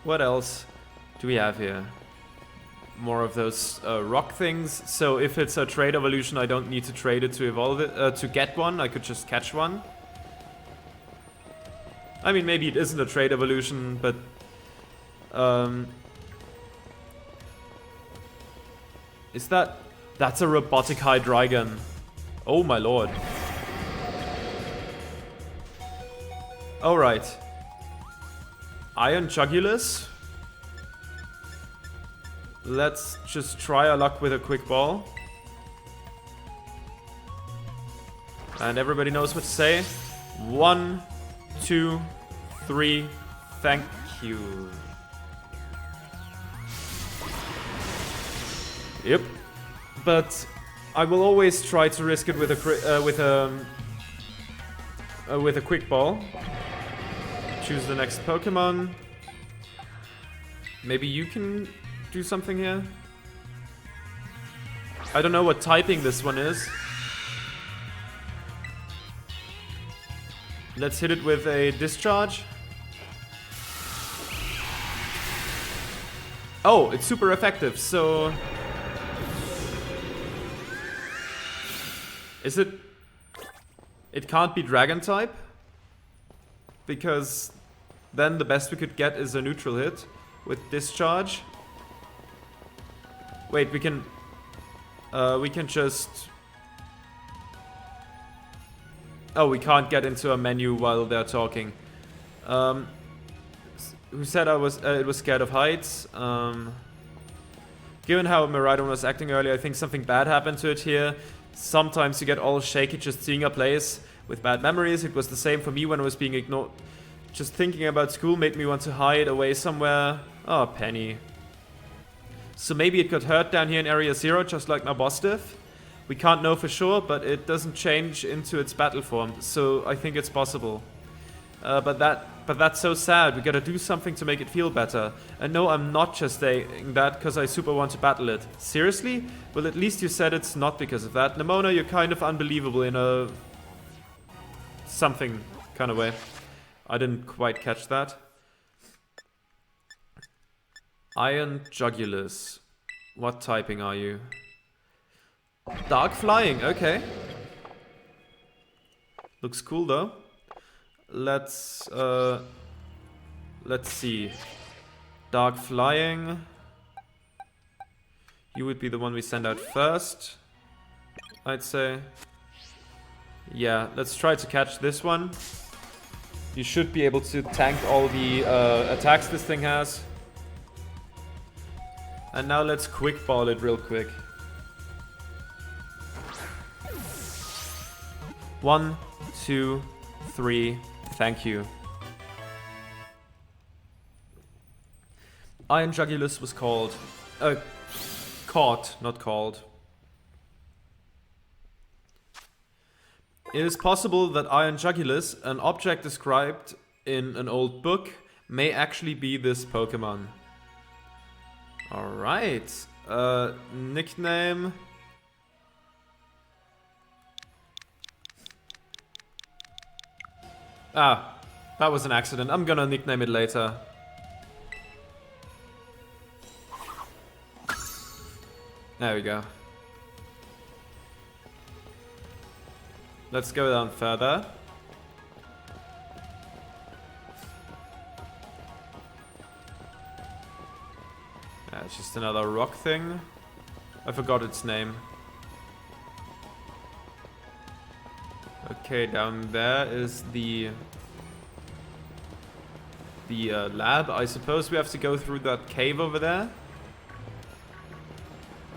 What else do we have here? More of those rock things. So if it's a trade evolution, I don't need to trade it to evolve it, to get one. I could just catch one. I mean, maybe it isn't a trade evolution, but is that... That's a robotic Hydreigon. Oh my lord. Alright. Iron Jugulus. Let's just try our luck with a quick ball. And everybody knows what to say. 1, 2, 3. Thank you. Yep. But I will always try to risk it with a quick ball. Choose the next Pokemon. Maybe you can do something here. I don't know what typing this one is. Let's hit it with a discharge. Oh, it's super effective, so... Is it... It can't be Dragon type? Because then the best we could get is a neutral hit with discharge. Wait, we can just... Oh, we can't get into a menu while they're talking. Who said it was scared of heights? Given how Miraidon was acting earlier, I think something bad happened to it here. Sometimes you get all shaky just seeing a place with bad memories. It was the same for me when I was being ignored. Just thinking about school made me want to hide away somewhere. Oh, Penny. So maybe it got hurt down here in Area 0, just like my boss did. We can't know for sure, but it doesn't change into its battle form, so I think it's possible. But that's so sad. We gotta do something to make it feel better. And no, I'm not just saying that because I super want to battle it. Seriously? Well, at least you said it's not because of that. Nemona, you're kind of unbelievable in a... something kind of way. I didn't quite catch that. Iron Jugulus. What typing are you? Dark Flying, okay. Looks cool though. Let's see. Dark Flying. You would be the one we send out first, I'd say. Yeah, let's try to catch this one. You should be able to tank all the attacks this thing has. And now let's quick ball it real quick. 1, 2, 3. Thank you. Iron Jugulus was called. Caught, not called. It is possible that Iron Jugulus, an object described in an old book, may actually be this Pokemon. Alright. Nickname. Ah, that was an accident. I'm gonna nickname it later. There we go. Let's go down further. Yeah, it's just another rock thing. I forgot its name. Okay, down there is the lab. I suppose we have to go through that cave over there.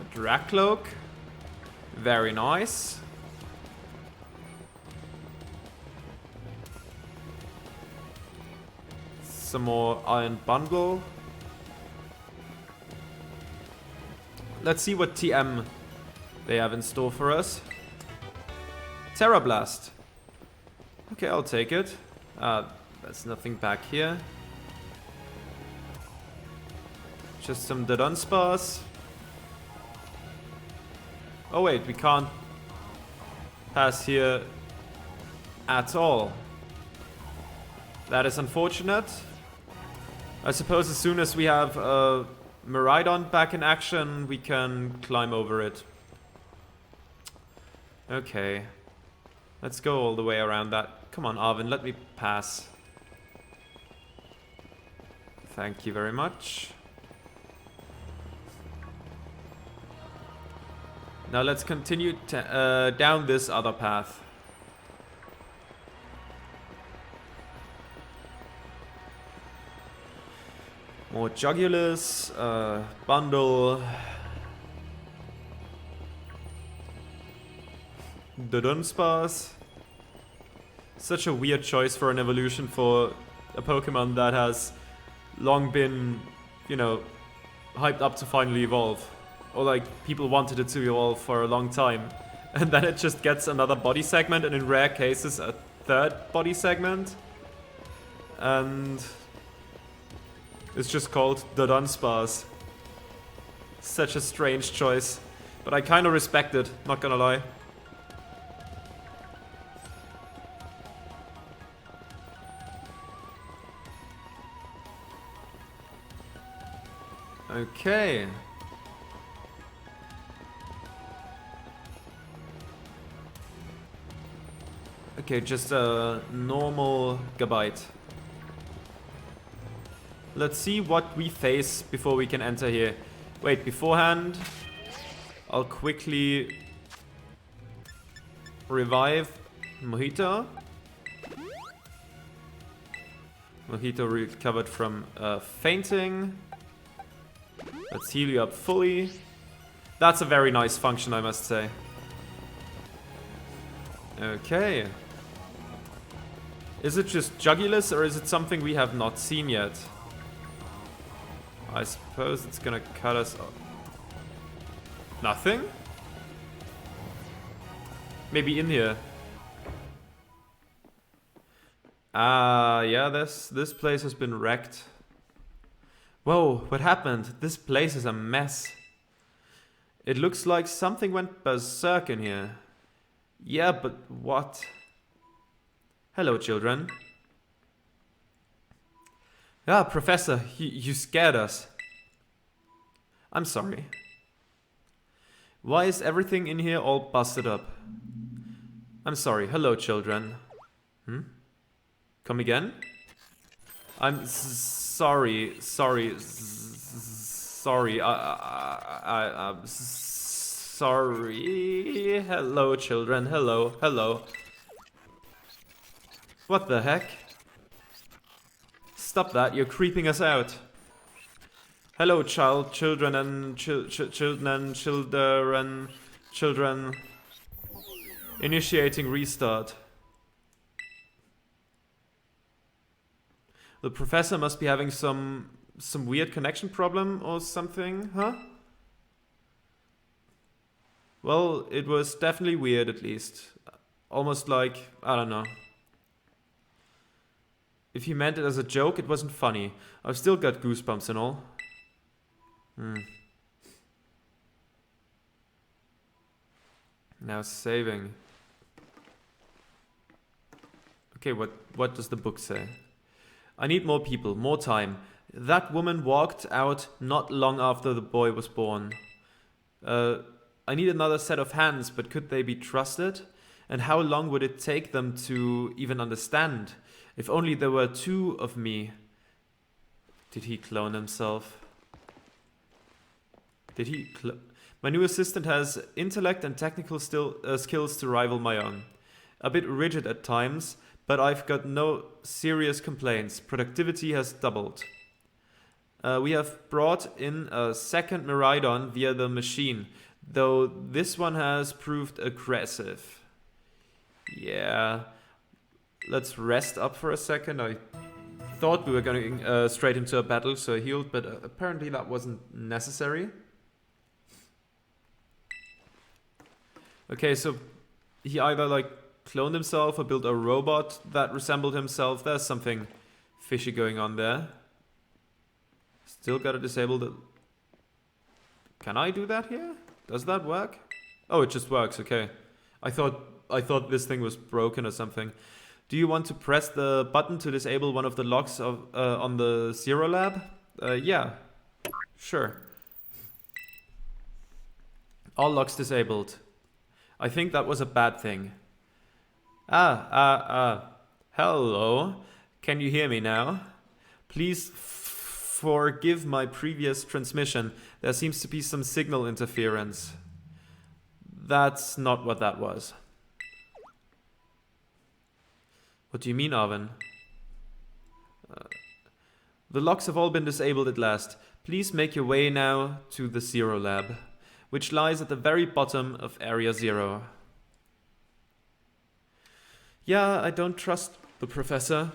A Dracloak. Very nice. Some more Iron Bundle. Let's see what TM they have in store for us. Terra Blast. Okay, I'll take it. There's nothing back here. Just some Dunsparce. Oh wait, we can't pass here at all. That is unfortunate. I suppose as soon as we have Miraidon back in action, we can climb over it. Okay. Let's go all the way around that. Come on, Arvin, let me pass. Thank you very much. Now let's continue down this other path. More Jugulus, Bundle, the Dunsparce. Such a weird choice for an evolution for a Pokemon that has long been, you know, hyped up to finally evolve. Or like, people wanted it to evolve for a long time. And then it just gets another body segment, and in rare cases a third body segment. And it's just called the Dunsparce. Such a strange choice. But I kinda respect it, not gonna lie. Okay. Okay, just a normal Gabite. Let's see what we face before we can enter here. Wait, beforehand, I'll quickly revive Mojito. Mojito recovered from fainting. Let's heal you up fully. That's a very nice function, I must say. Okay. Is it just Jugulus, or is it something we have not seen yet? I suppose it's gonna cut us off. Nothing? Maybe in here. Yeah, this place has been wrecked. Whoa, what happened? This place is a mess. It looks like something went berserk in here. Yeah, but what? Hello, children. Ah, Professor, you scared us. I'm sorry. Why is everything in here all busted up? I'm sorry. Hello, children. Come again? I'm sorry. I'm sorry. Hello, children. Hello. What the heck? Stop that, you're creeping us out. Hello, children. Initiating restart. The professor must be having some weird connection problem or something, huh? Well, it was definitely weird at least. Almost like, I don't know. If he meant it as a joke, it wasn't funny. I've still got goosebumps and all. Now saving. Okay, what does the book say? I need more people, more time. That woman walked out not long after the boy was born. I need another set of hands, but could they be trusted? And how long would it take them to even understand? If only there were two of me. Did he clone himself? Did he My new assistant has intellect and technical skills to rival my own. A bit rigid at times, but I've got no serious complaints. Productivity has doubled. We have brought in a second Miraidon via the machine, though this one has proved aggressive. Yeah. Let's rest up for a second. I thought we were going straight into a battle, so I healed, but apparently that wasn't necessary. Okay, so he either like cloned himself or built a robot that resembled himself. There's something fishy going on there. Still gotta disable the... Can I do that here? Does that work? Oh, it just works, okay. I thought this thing was broken or something. Do you want to press the button to disable one of the locks on the Zero Lab? Yeah, sure. All locks disabled. I think that was a bad thing. Hello. Can you hear me now? Please forgive my previous transmission. There seems to be some signal interference. That's not what that was. What do you mean, Arvin? The locks have all been disabled at last. Please make your way now to the Zero Lab, which lies at the very bottom of Area 0. Yeah, I don't trust the professor.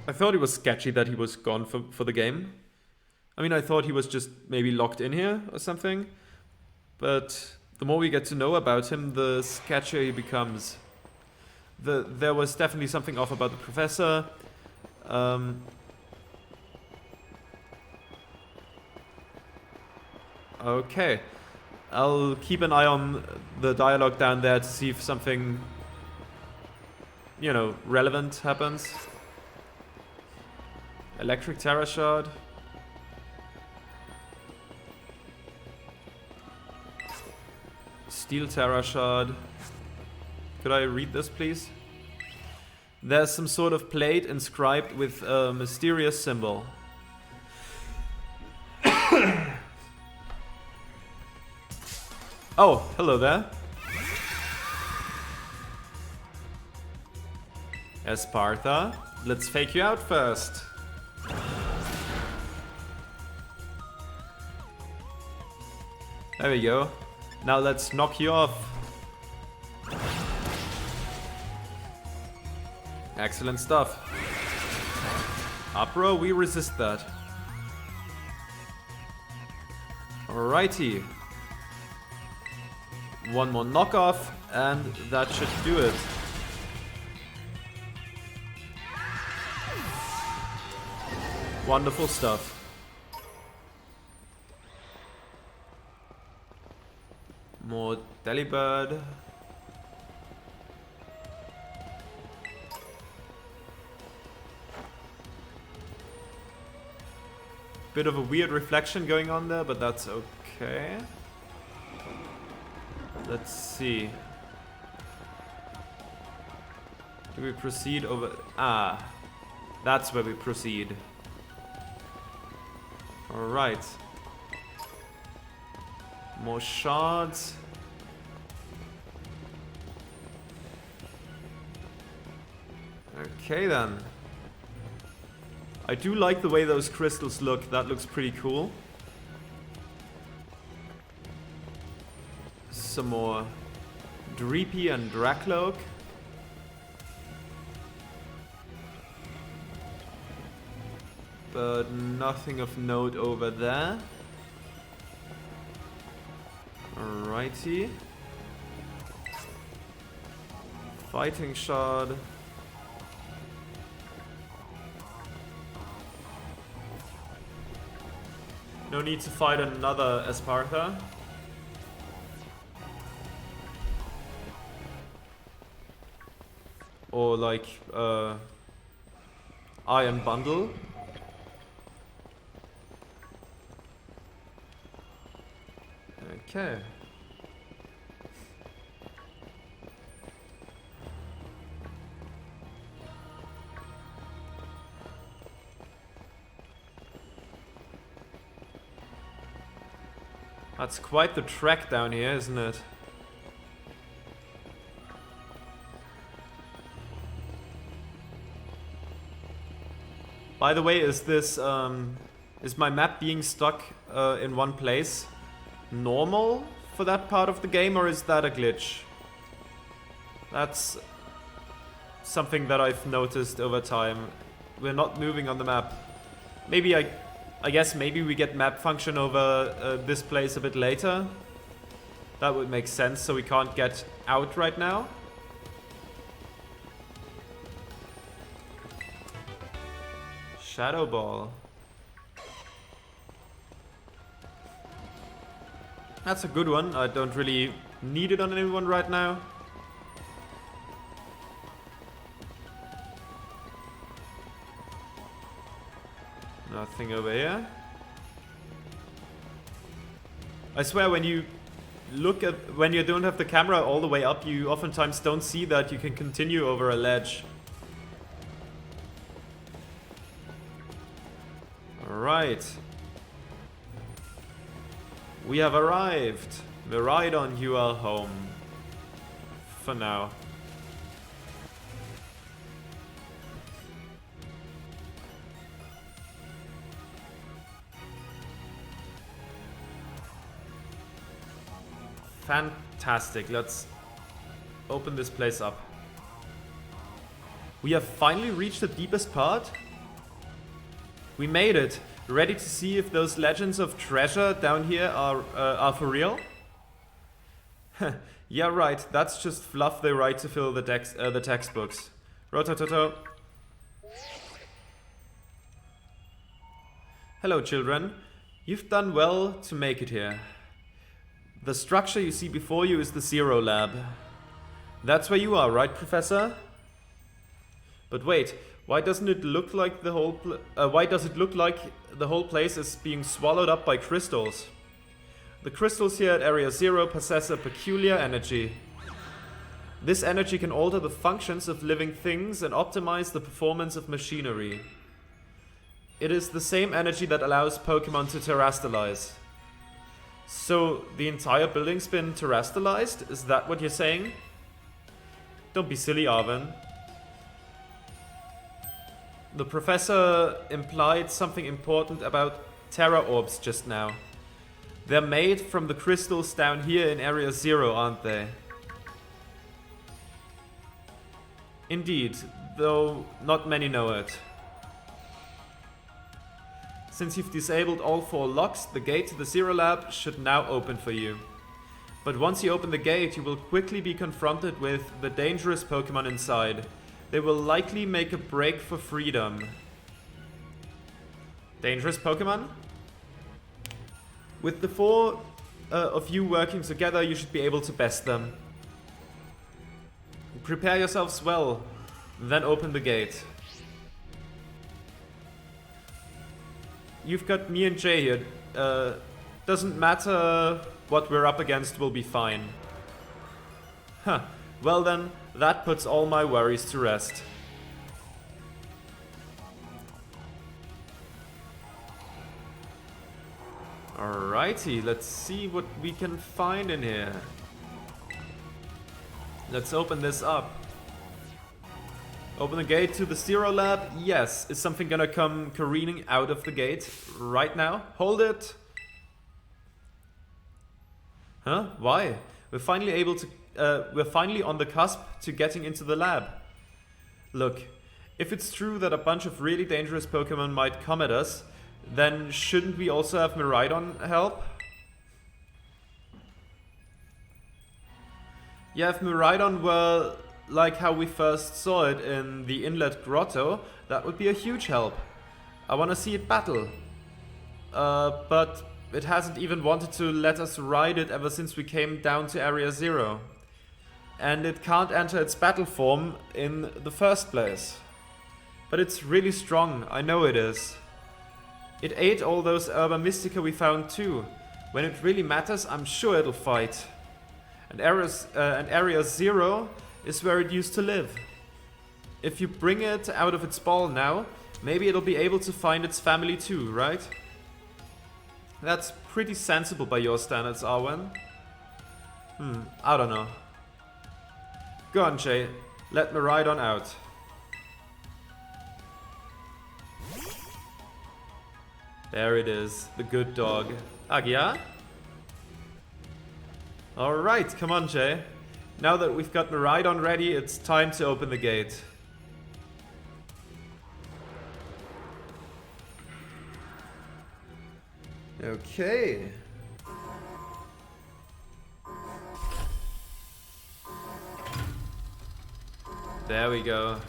I thought it was sketchy that he was gone for the game. I mean, I thought he was just maybe locked in here or something. But the more we get to know about him, the sketchier he becomes. There was definitely something off about the professor. Okay. I'll keep an eye on the dialogue down there to see if something, you know, relevant happens. Electric Terror Shard. Steel Terror Shard. Could I read this, please? There's some sort of plate inscribed with a mysterious symbol. Oh, hello there. Esparta, let's fake you out first. There we go. Now let's knock you off. Excellent stuff. Upro, we resist that. Alrighty. One more knockoff, and that should do it. Wonderful stuff. More Delibird. Bit of a weird reflection going on there, but that's okay. Let's see. Do we proceed over... Ah, that's where we proceed. Alright. More shards. Okay then. I do like the way those crystals look. That looks pretty cool. Some more Dreepy and Dracloak. But nothing of note over there. Alrighty. Fighting Shard. No need to fight another Esparta. Or like Iron Bundle. Okay. That's quite the trek down here, isn't it? By the way, is this is my map being stuck in one place normal for that part of the game, or is that a glitch? That's something that I've noticed over time. We're not moving on the map. Maybe I guess maybe we get map function over this place a bit later. That would make sense, so we can't get out right now. Shadow Ball. That's a good one. I don't really need it on anyone right now. Nothing over here. I swear, when you when you don't have the camera all the way up, you oftentimes don't see that you can continue over a ledge. Alright. We have arrived. Miridon, you are home. For now. Fantastic. Let's open this place up. We have finally reached the deepest part. We made it. Ready to see if those legends of treasure down here are for real? Yeah, right. That's just fluff they write to fill the textbooks. Rotototo. Hello, children. You've done well to make it here. The structure you see before you is the Zero Lab. That's where you are, right, Professor? But wait, why doesn't it look like the whole place is being swallowed up by crystals? The crystals here at Area Zero possess a peculiar energy. This energy can alter the functions of living things and optimize the performance of machinery. It is the same energy that allows Pokemon to terrestrialize. So, the entire building's been terrestrialized? Is that what you're saying? Don't be silly, Arven. The professor implied something important about Terra Orbs just now. They're made from the crystals down here in Area Zero, aren't they? Indeed, though not many know it. Since you've disabled all 4 locks, the gate to the Zero Lab should now open for you. But once you open the gate, you will quickly be confronted with the dangerous Pokemon inside. They will likely make a break for freedom. Dangerous Pokemon? With the 4 of you working together, you should be able to best them. Prepare yourselves well, then open the gate. You've got me and Jay here. Doesn't matter what we're up against, we'll be fine. Huh. Well then, that puts all my worries to rest. Alrighty, let's see what we can find in here. Let's open this up. Open the gate to the Zero Lab. Yes. Is something gonna come careening out of the gate right now? Hold it. Huh? Why? We're finally on the cusp to getting into the lab. Look, if it's true that a bunch of really dangerous Pokemon might come at us, then shouldn't we also have Miridon help? Yeah, if Miridon were like how we first saw it in the Inlet Grotto, that would be a huge help. I want to see it battle. But it hasn't even wanted to let us ride it ever since we came down to Area Zero. And it can't enter its battle form in the first place. But it's really strong, I know it is. It ate all those Herba Mystica we found too. When it really matters, I'm sure it'll fight. And Area Zero is where it used to live. If you bring it out of its ball now, maybe it'll be able to find its family too, right? That's pretty sensible by your standards, Arwen. I don't know. Go on, Jay. Let Miridon out. There it is, the good dog. Agia? Alright, come on, Jay. Now that we've got Miridon ready, it's time to open the gate. Okay. There we go.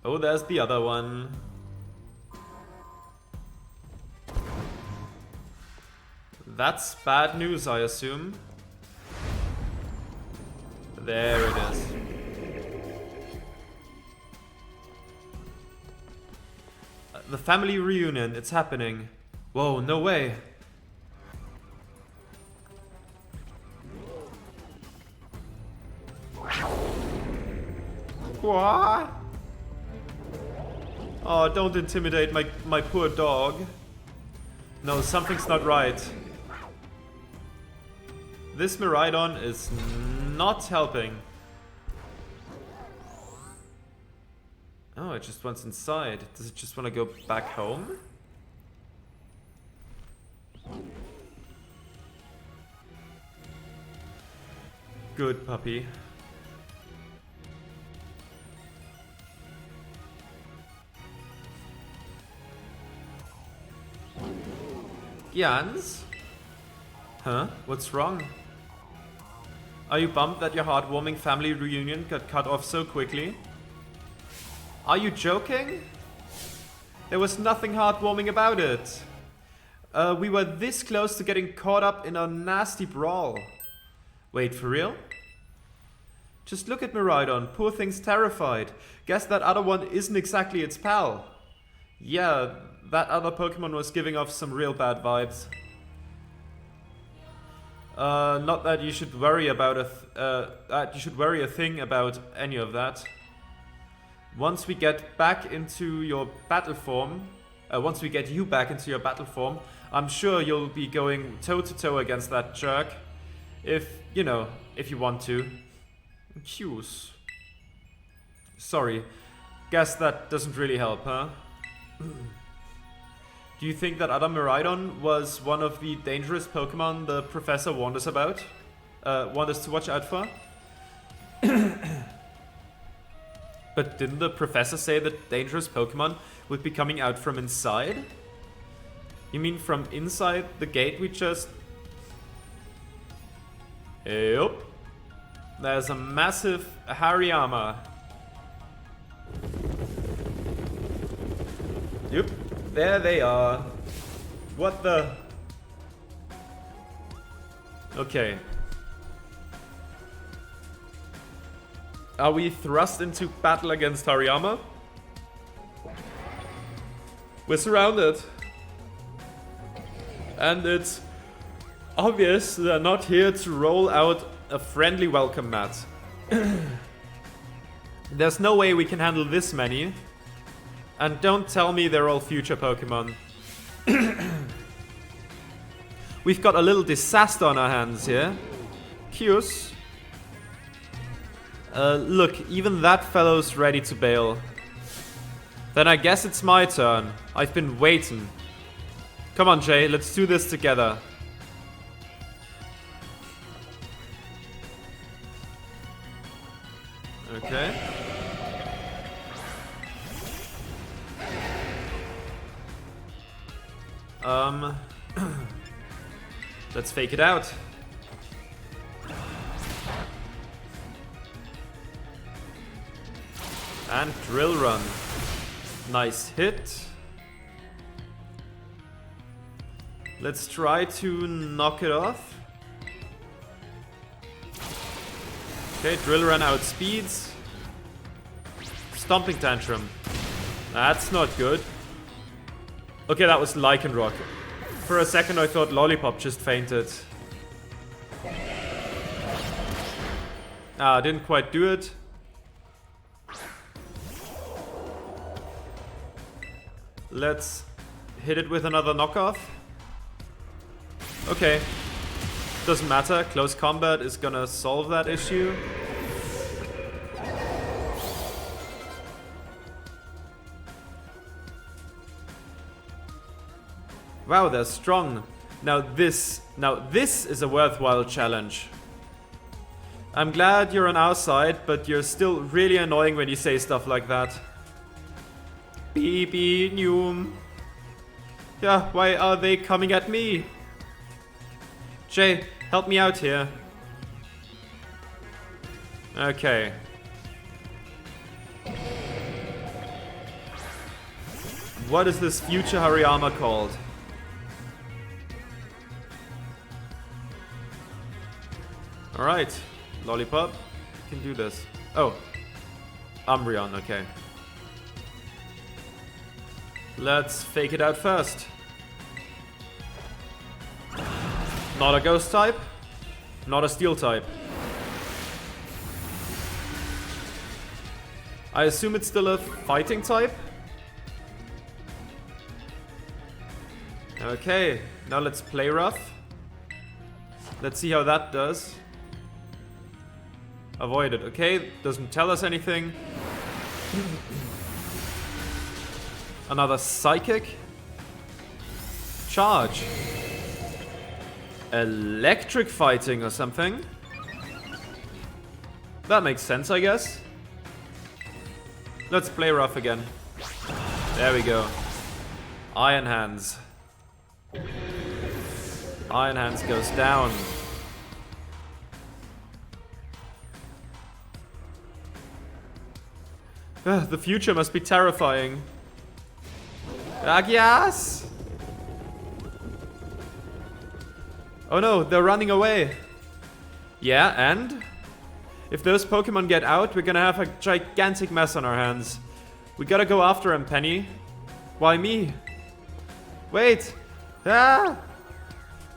Oh, there's the other one. That's bad news, I assume. There it is. The family reunion, it's happening. Whoa, no way. What? Oh, don't intimidate my poor dog. No, something's not right. This Miraidon is not helping. Oh, it just wants inside. Does it just want to go back home? Good puppy. Jans? Huh? What's wrong? Are you bummed that your heartwarming family reunion got cut off so quickly? Are you joking? There was nothing heartwarming about it. We were this close to getting caught up in a nasty brawl. Wait, for real? Just look at Miraidon, poor thing's terrified. Guess that other one isn't exactly its pal. Yeah, that other Pokemon was giving off some real bad vibes. Not that you should worry about a thing about any of that. Once we get back into your battle form, once we get you back into your battle form, I'm sure you'll be going toe to toe against that jerk. If you want to. Cues. Sorry. Guess that doesn't really help, huh? Do you think that other Miraidon was one of the dangerous Pokemon the professor warned us about? Want us to watch out for? But didn't the professor say that dangerous Pokemon would be coming out from inside? You mean from inside the gate we just... Yep. There's a massive Hariyama. Yep. There they are. What the... Okay. Are we thrust into battle against Hariyama? We're surrounded. And it's obvious they're not here to roll out a friendly welcome mat. There's no way we can handle this many. And don't tell me they're all future Pokemon. We've got a little disaster on our hands here. Cuse. Look, even that fellow's ready to bail. Then I guess it's my turn. I've been waiting. Come on, Jay, let's do this together. Okay. Let's fake it out. And drill run. Nice hit. Let's try to knock it off. Okay, drill run outspeeds. Stomping tantrum. That's not good. Okay, that was Lycanroc. For a second I thought Lollipop just fainted. Ah, didn't quite do it. Let's hit it with another knockoff. Okay. Doesn't matter. Close combat is gonna solve that issue. Wow, they're strong. Now this is a worthwhile challenge. I'm glad you're on our side, but you're still really annoying when you say stuff like that. BB Noom. Yeah, why are they coming at me? Jay, help me out here. Okay. What is this future Hariyama called? Alright, Lollipop, you can do this. Oh, Umbreon, okay. Let's fake it out first. Not a ghost type. Not a steel type. I assume it's still a fighting type. Okay, now let's play rough. Let's see how that does. Avoided. Okay, doesn't tell us anything. Another psychic. Charge. Electric fighting or something. That makes sense, I guess. Let's play rough again. There we go. Iron Hands. Iron Hands goes down. The future must be terrifying. Agias! Oh no, they're running away. Yeah, and? If those Pokemon get out, we're gonna have a gigantic mess on our hands. We gotta go after him, Penny. Why me? Wait! Hold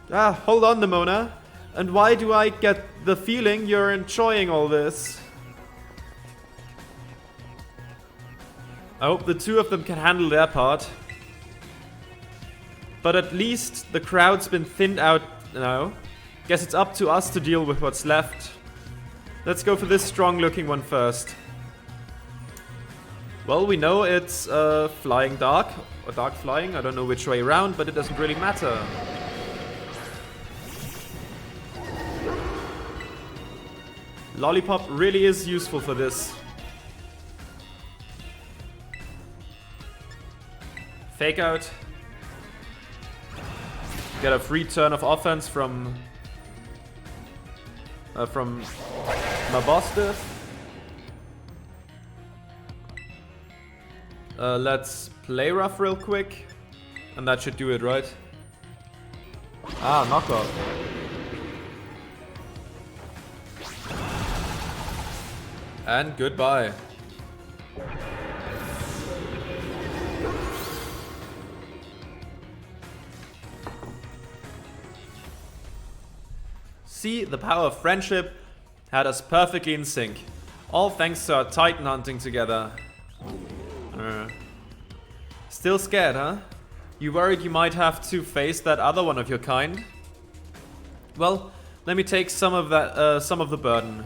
on, Nimona. And why do I get the feeling you're enjoying all this? I hope the two of them can handle their part. But at least the crowd's been thinned out now. Guess it's up to us to deal with what's left. Let's go for this strong looking one first. Well, we know it's flying dark, or dark flying, I don't know which way around, but it doesn't really matter. Lollipop really is useful for this. Fake out. Get a free turn of offense from Mabosstiff. Let's play rough real quick. And that should do it, right? Ah, knockoff. And goodbye. See, the power of friendship had us perfectly in sync. All thanks to our Titan hunting together. Still scared, huh? You worried you might have to face that other one of your kind? Well, let me take some of the burden.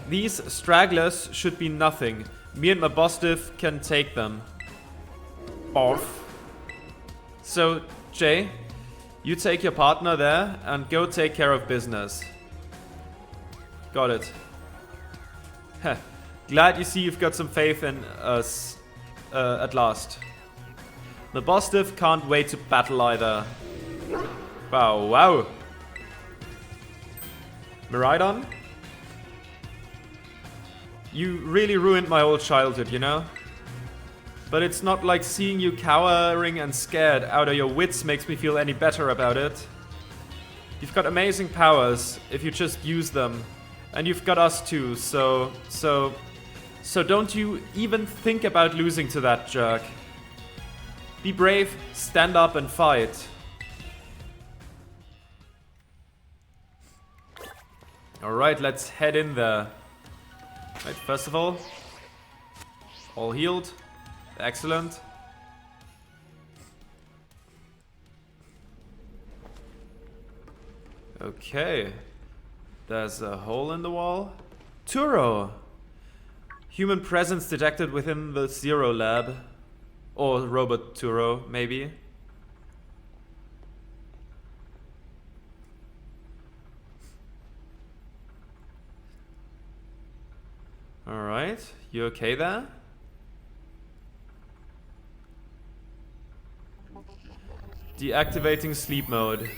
These stragglers should be nothing. Me and Mabosstiff can take them. Off. So, Jay, you take your partner there and go take care of business. Got it. Heh. Glad you see you've got some faith in us at last. The Mabosstiff can't wait to battle either. Wow, wow. Miraidon? You really ruined my whole childhood, you know? But it's not like seeing you cowering and scared out of your wits makes me feel any better about it. You've got amazing powers if you just use them. And you've got us too, so don't you even think about losing to that jerk. Be brave, stand up and fight. Alright, let's head in there. Right, first of all healed. Excellent. Okay. There's a hole in the wall. Turo! Human presence detected within the Zero Lab. Or Robot Turo, maybe. Alright, you okay there? Deactivating sleep mode.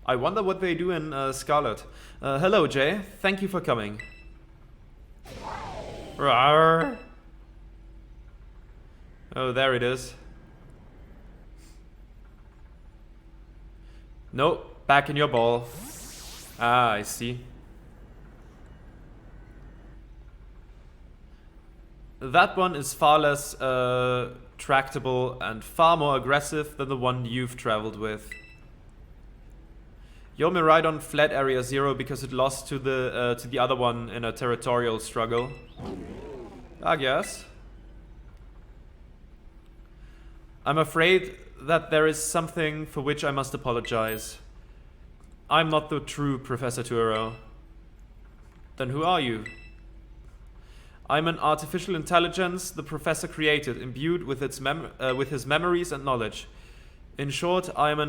I wonder what they do in Scarlet. Hello, Jay. Thank you for coming. Rawr. Oh, there it is. Nope, back in your ball. Ah, I see. that one is far less tractable and far more aggressive than the one you've traveled with. Your Miraidon fled Area 0 because it lost to the other one in a territorial struggle. I guess. I'm afraid that there is something for which I must apologize. I'm not the true Professor Turo. Then who are you? I'm an artificial intelligence the Professor created, imbued with his memories and knowledge. In short, I am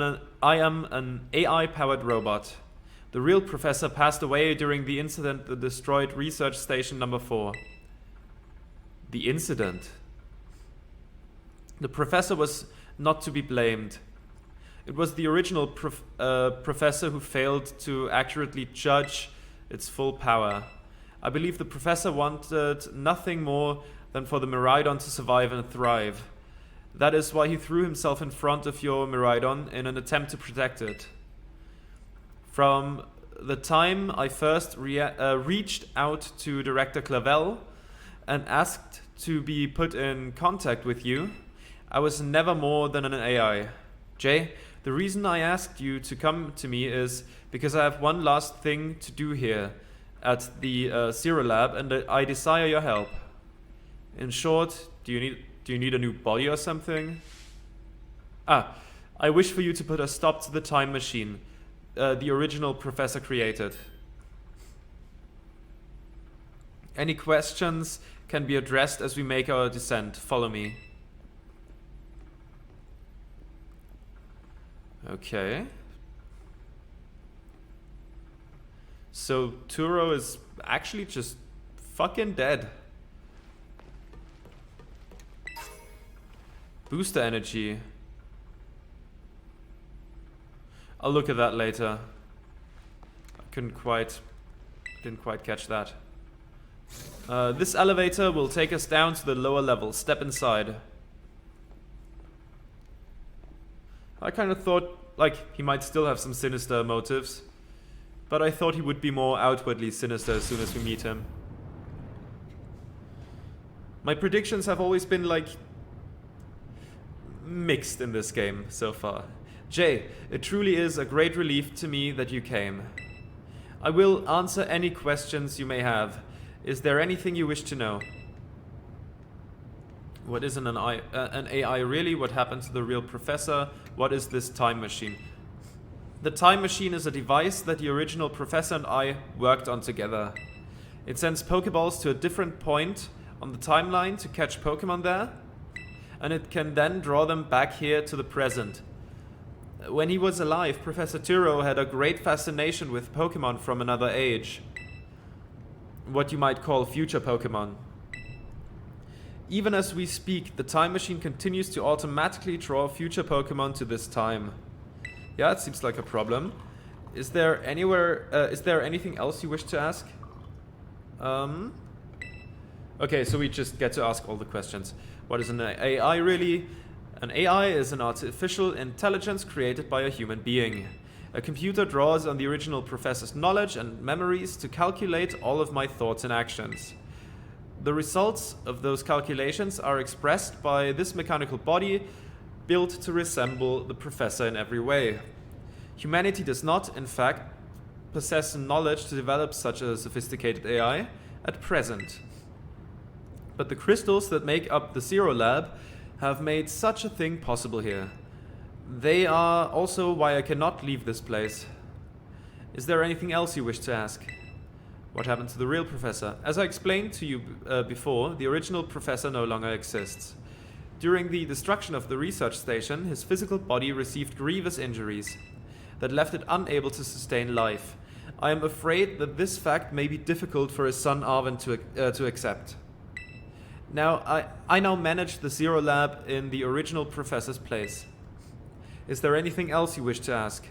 an AI-powered robot. The real Professor passed away during the incident that destroyed Research Station number 4. The incident? The Professor was not to be blamed. It was the original Professor who failed to accurately judge its full power. I believe the Professor wanted nothing more than for the Miraidon to survive and thrive. That is why he threw himself in front of your Miraidon in an attempt to protect it. From the time I first reached out to Director Clavel and asked to be put in contact with you, I was never more than an AI. Jay, the reason I asked you to come to me is because I have one last thing to do here at the Zero Lab, and I desire your help. In short, do you need a new body or something? I wish for you to put a stop to the time machine the original Professor created. Any questions can be addressed as we make our descent. Follow me. Okay. So Turo is actually just fucking dead. Booster energy. I'll look at that later. I didn't quite catch that. This elevator will take us down to the lower level. Step inside. I kind of thought, like, he might still have some sinister motives, but I thought he would be more outwardly sinister as soon as we meet him. My predictions have always been, like, mixed in this game so far. Jay, it truly is a great relief to me that you came. I will answer any questions you may have. Is there anything you wish to know? What is an AI really? What happened to the real Professor? What is this time machine? The time machine is a device that the original Professor and I worked on together. It sends Pokeballs to a different point on the timeline to catch Pokemon there, and it can then draw them back here to the present. When he was alive, Professor Turo had a great fascination with Pokemon from another age. What you might call future Pokemon. Even as we speak, the time machine continues to automatically draw future Pokemon to this time. Yeah, it seems like a problem. Is there anything else you wish to ask? Okay, so we just get to ask all the questions. What is an AI really? An AI is an artificial intelligence created by a human being. A computer draws on the original Professor's knowledge and memories to calculate all of my thoughts and actions. The results of those calculations are expressed by this mechanical body built to resemble the Professor in every way. Humanity does not, in fact, possess knowledge to develop such a sophisticated AI at present. But the crystals that make up the Zero Lab have made such a thing possible here. They are also why I cannot leave this place. Is there anything else you wish to ask? What happened to the real Professor? As I explained to you before, the original Professor no longer exists. During the destruction of the research station, his physical body received grievous injuries that left it unable to sustain life. I am afraid that this fact may be difficult for his son Arvin to accept. Now, I now manage the Zero Lab in the original Professor's place. Is there anything else you wish to ask?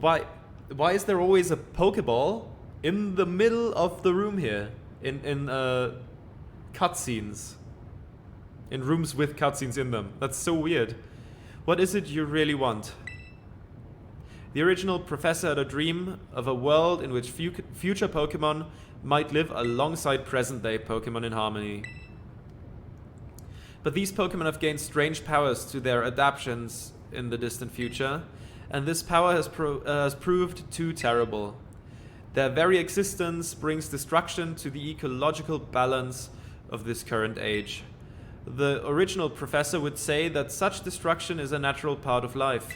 Why is there always a Pokeball in the middle of the room here? In cutscenes. In rooms with cutscenes in them. That's so weird. What is it you really want? The original professor had a dream of a world in which future Pokemon might live alongside present-day Pokemon in harmony. But these Pokemon have gained strange powers to their adaptations in the distant future, and this power has proved too terrible. Their very existence brings destruction to the ecological balance of this current age. The original professor would say that such destruction is a natural part of life.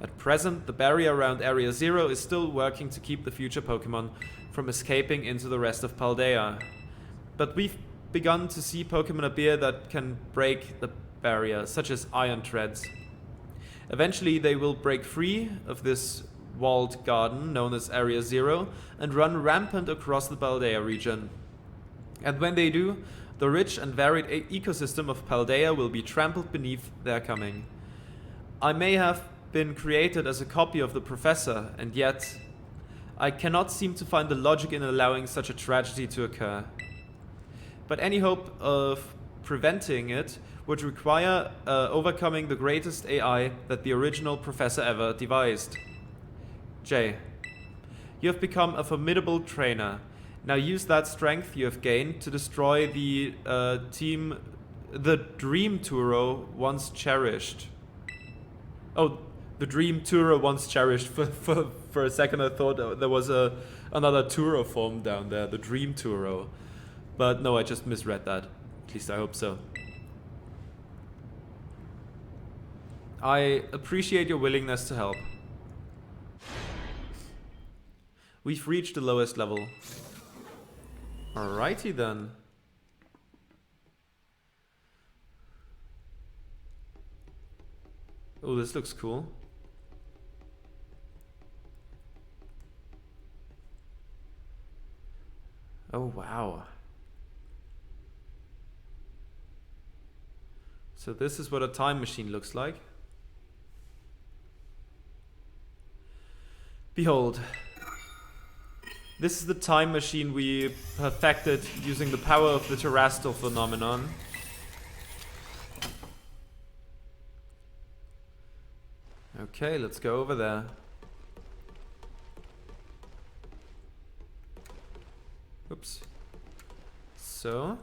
At present, the barrier around Area Zero is still working to keep the future Pokemon from escaping into the rest of Paldea. But we've begun to see Pokemon appear that can break the barrier, such as Iron Treads. Eventually, they will break free of this walled garden known as Area Zero and run rampant across the Paldea region. And when they do, the rich and varied ecosystem of Paldea will be trampled beneath their coming. I may have been created as a copy of the Professor, and yet I cannot seem to find the logic in allowing such a tragedy to occur. But any hope of preventing it would require overcoming the greatest AI that the original Professor ever devised. Jay, you have become a formidable trainer. Now use that strength you have gained to destroy the dream Turo once cherished. Oh, the dream Turo once cherished. For a second I thought there was another Turo form down there, the dream Turo. But no, I just misread that. At least I hope so. I appreciate your willingness to help. We've reached the lowest level. Alrighty then. Oh, this looks cool. Oh, wow. So this is what a time machine looks like. Behold. This is the time machine we perfected using the power of the terrestrial phenomenon. Okay, let's go over there. Oops. So,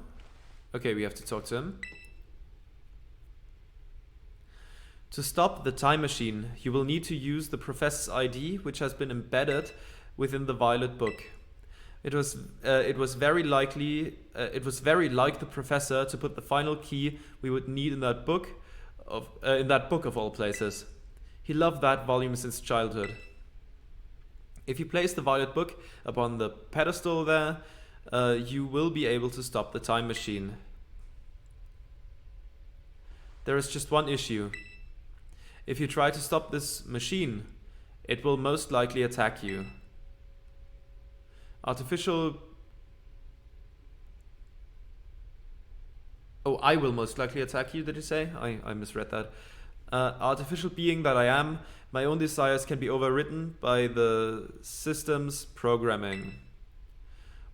okay, we have to talk to him. To stop the time machine, you will need to use the Professor's ID, which has been embedded within the Violet Book. It was very like the Professor to put the final key we would need in that book of all places. He loved that volume since childhood. If you place the Violet Book upon the pedestal there, you will be able to stop the time machine. There is just one issue. If you try to stop this machine, it will most likely attack you. I will most likely attack you, did you say? I misread that. Artificial being that I am, my own desires can be overridden by the system's programming.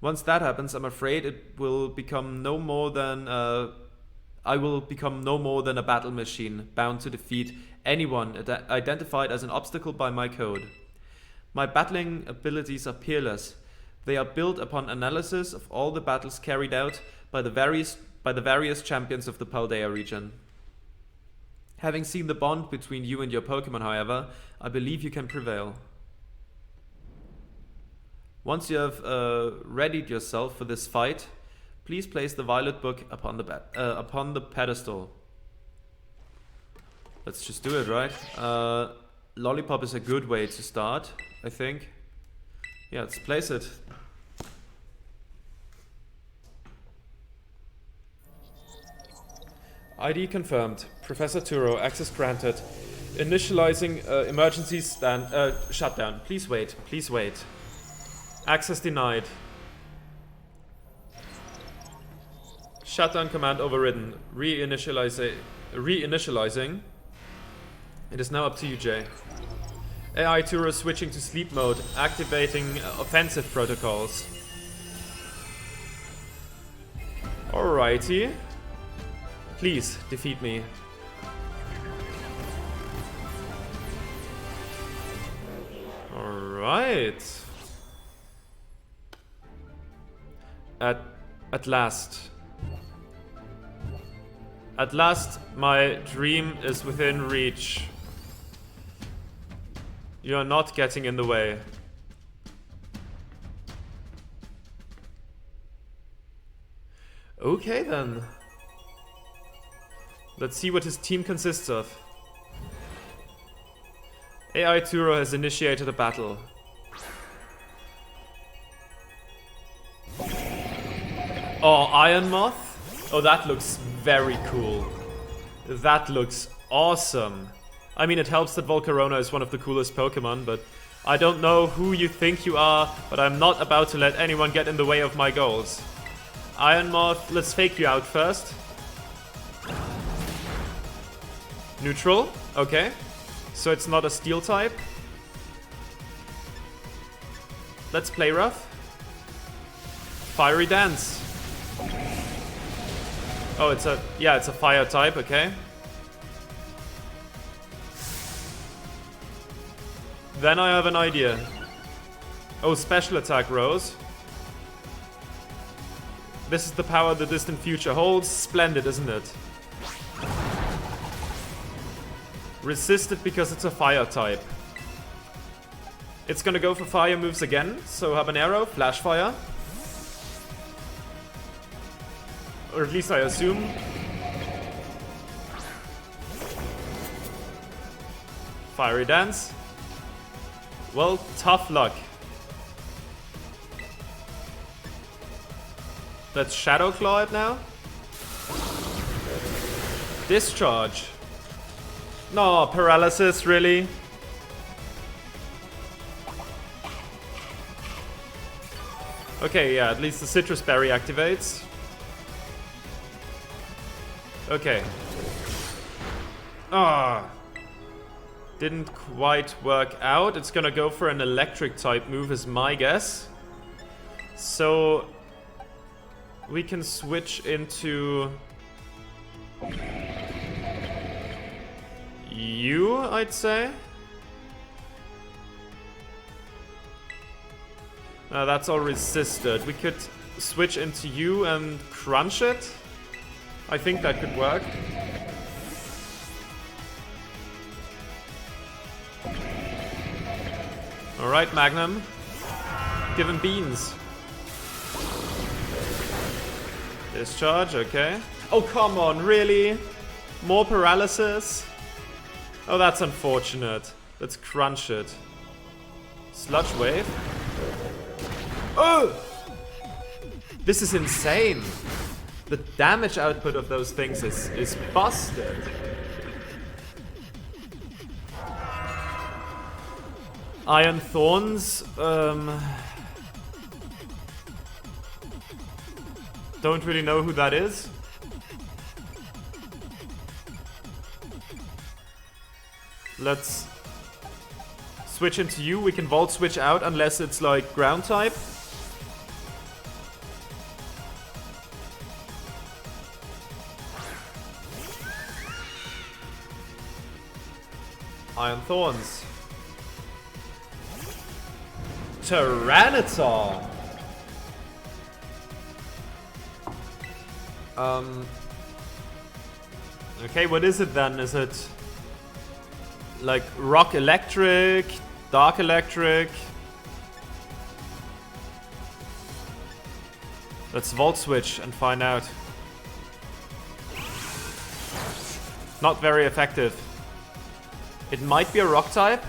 Once that happens, I'm afraid it will become no more than I will become no more than a battle machine bound to defeat anyone identified as an obstacle by my code. My battling abilities are peerless. They are built upon analysis of all the battles carried out by the various champions of the Paldea region. Having seen the bond between you and your Pokemon, however, I believe you can prevail. Once you have readied yourself for this fight, please place the Violet Book upon the pedestal. Let's just do it, right? Lollipop is a good way to start, I think. Yeah, let's place it. ID confirmed. Professor Turo, access granted. Initializing emergency shutdown. Please wait, please wait. Access denied. Shutdown command overridden. Reinitializing. It is now up to you, Jay. AI Turo switching to sleep mode, activating offensive protocols. Alrighty. Please, defeat me. Right. At last. At last, my dream is within reach. You're not getting in the way. Okay then. Let's see what his team consists of. AI Turo has initiated a battle. Oh, Iron Moth? Oh, that looks very cool. That looks awesome. I mean, it helps that Volcarona is one of the coolest Pokemon, but I don't know who you think you are, but I'm not about to let anyone get in the way of my goals. Iron Moth, let's fake you out first. Neutral, okay. So it's not a steel type. Let's play rough. Fiery Dance. Oh, it's a fire type, okay. Then I have an idea. Oh, special attack Rose. This is the power the distant future holds. Splendid, isn't it? Resist it because it's a fire type. It's gonna go for fire moves again. So Habanero, Flash Fire. Or at least I assume. Fiery Dance. Well, tough luck. Let's Shadow Claw it now. Discharge. No, paralysis, really? Okay, yeah, at least the Citrus Berry activates. Okay. Ah. Didn't quite work out. It's gonna go for an electric type move is my guess. So we can switch into you, I'd say. That's all resisted. We could switch into you and crunch it. I think that could work. Alright, Magnum. Give him beans. Discharge, okay. Oh, come on, really? More paralysis? Oh, that's unfortunate. Let's crunch it. Sludge Wave. Oh! This is insane. The damage output of those things is busted. Iron Thorns, don't really know who that is. Let's switch into you. We can Volt Switch out unless it's like ground type. Iron Thorns. Tyranitar. Okay, what is it then? Is it like Rock Electric, Dark Electric? Let's Volt Switch and find out. Not very effective. It might be a Rock type.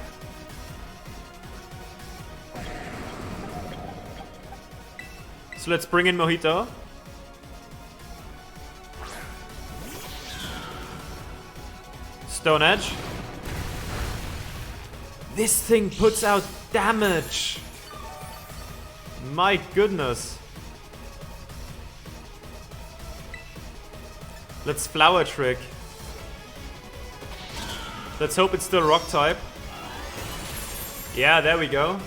So let's bring in Mojito. Stone Edge. This thing puts out damage. My goodness. Let's Flower Trick. Let's hope it's still Rock type. Yeah, there we go.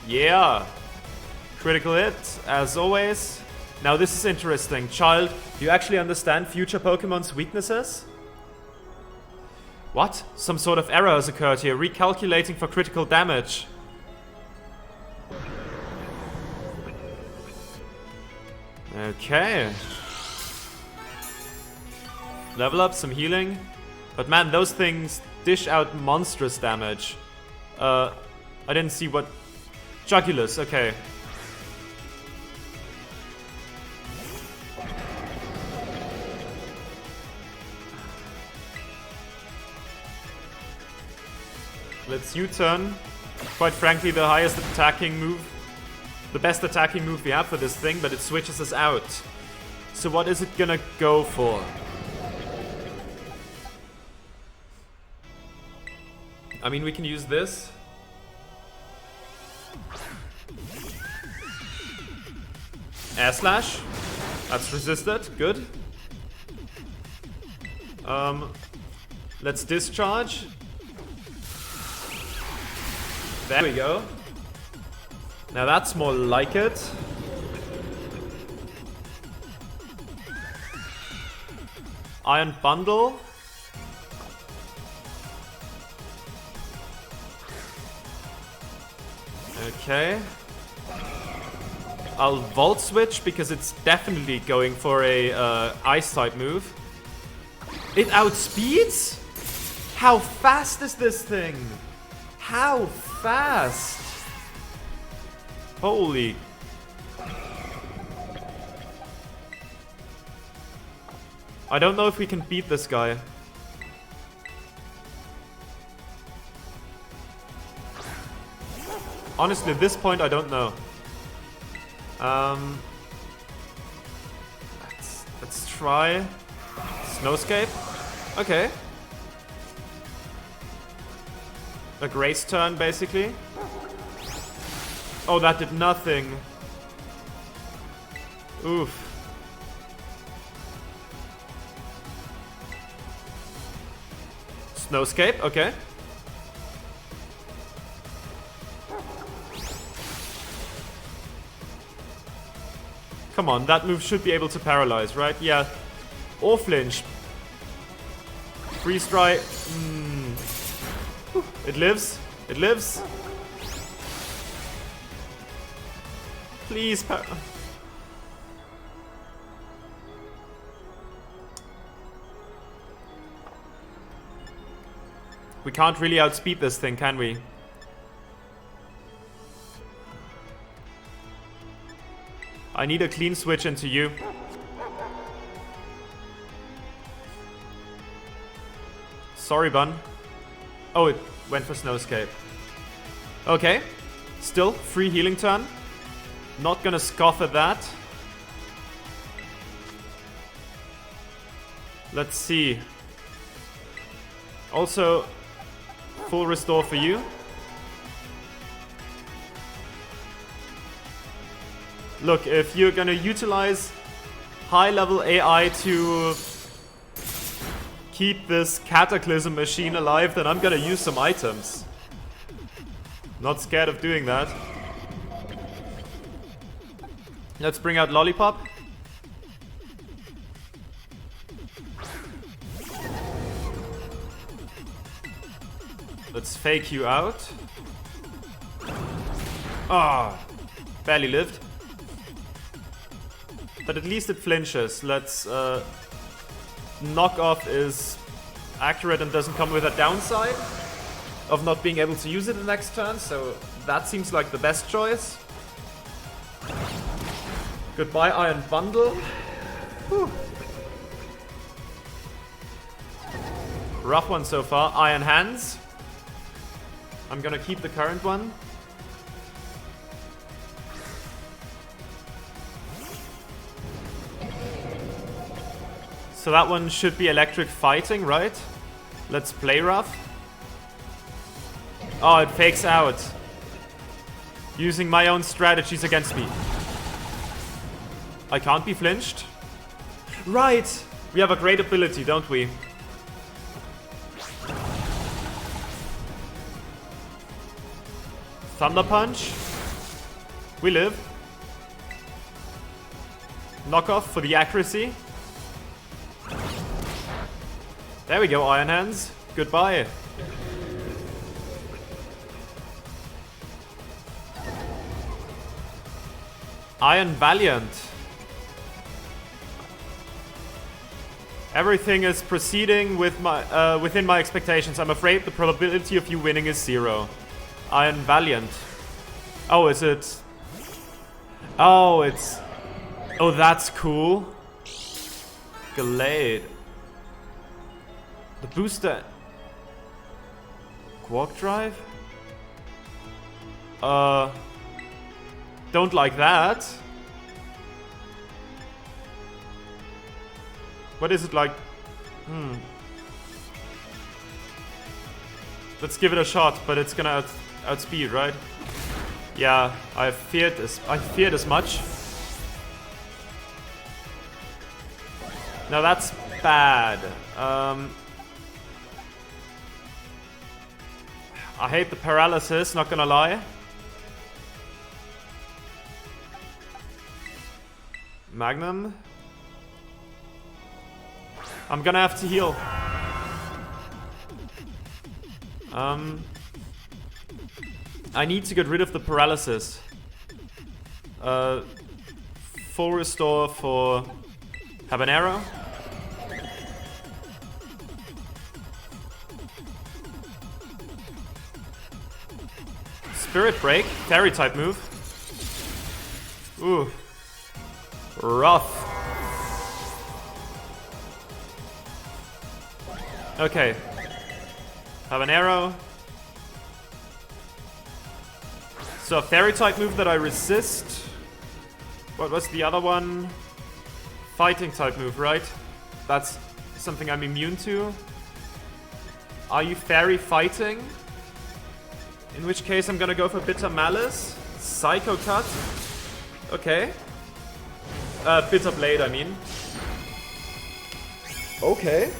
Yeah. Critical hit, as always. Now this is interesting. Child, do you actually understand future Pokemon's weaknesses? What? Some sort of error has occurred here. Recalculating for critical damage. Okay. Level up, some healing. But man, those things dish out monstrous damage. I didn't see what... Jugulus, okay. Let's U-turn. Quite frankly, the highest attacking move. The best attacking move we have for this thing, but it switches us out. So what is it gonna go for? I mean, we can use this. Air slash. That's resisted. Good. Let's discharge. There we go. Now that's more like it. Iron Bundle. Okay. I'll Volt Switch because it's definitely going for a Ice type move. It outspeeds? How fast is this thing? How fast? Holy. I don't know if we can beat this guy. Honestly, at this point, I don't know. Let's try Snowscape. Okay. A Grace turn, basically. Oh, that did nothing. Oof. Snowscape, okay. Come on, that move should be able to paralyze, right? Yeah. Or flinch. Freeze dry. It lives. It lives. Please, we can't really outspeed this thing, can we? I need a clean switch into you. Sorry, Bun. Oh, it went for Snowscape. Okay. Still, free healing turn. Not gonna scoff at that. Let's see. Also, full restore for you. Look, if you're gonna utilize high-level AI to keep this Cataclysm machine alive, then I'm gonna use some items. Not scared of doing that. Let's bring out Lollipop. Let's fake you out. Ah, barely lived. But at least it flinches. Let's knock off is accurate and doesn't come with a downside of not being able to use it the next turn, so that seems like the best choice. Goodbye, Iron Bundle. Whew. Rough one so far. Iron Hands. I'm gonna keep the current one. So that one should be electric fighting, right? Let's play rough. Oh, it fakes out. Using my own strategies against me. I can't be flinched. Right! We have a great ability, don't we? Thunder Punch. We live. Knockoff for the accuracy. There we go, Iron Hands. Goodbye. Iron Valiant. Everything is proceeding with within my expectations. I'm afraid the probability of you winning is 0. Iron Valiant. Oh, is it? Oh, it's... Oh, that's cool. Glade. The booster... Quark Drive? Don't like that. What is it like? Let's give it a shot, but it's gonna outspeed, right? Yeah, I feared as much. Now that's bad. I hate the paralysis, not gonna lie. Magnum. I'm gonna have to heal. I need to get rid of the paralysis. Full restore for Habanero. Spirit Break, fairy type move. Ooh. Rough. Okay. Habanero. So a fairy type move that I resist. What was the other one? Fighting type move, right? That's something I'm immune to. Are you fairy fighting? In which case I'm gonna go for Bitter Malice. Psycho Cut. Okay. Bitter Blade, I mean. Okay.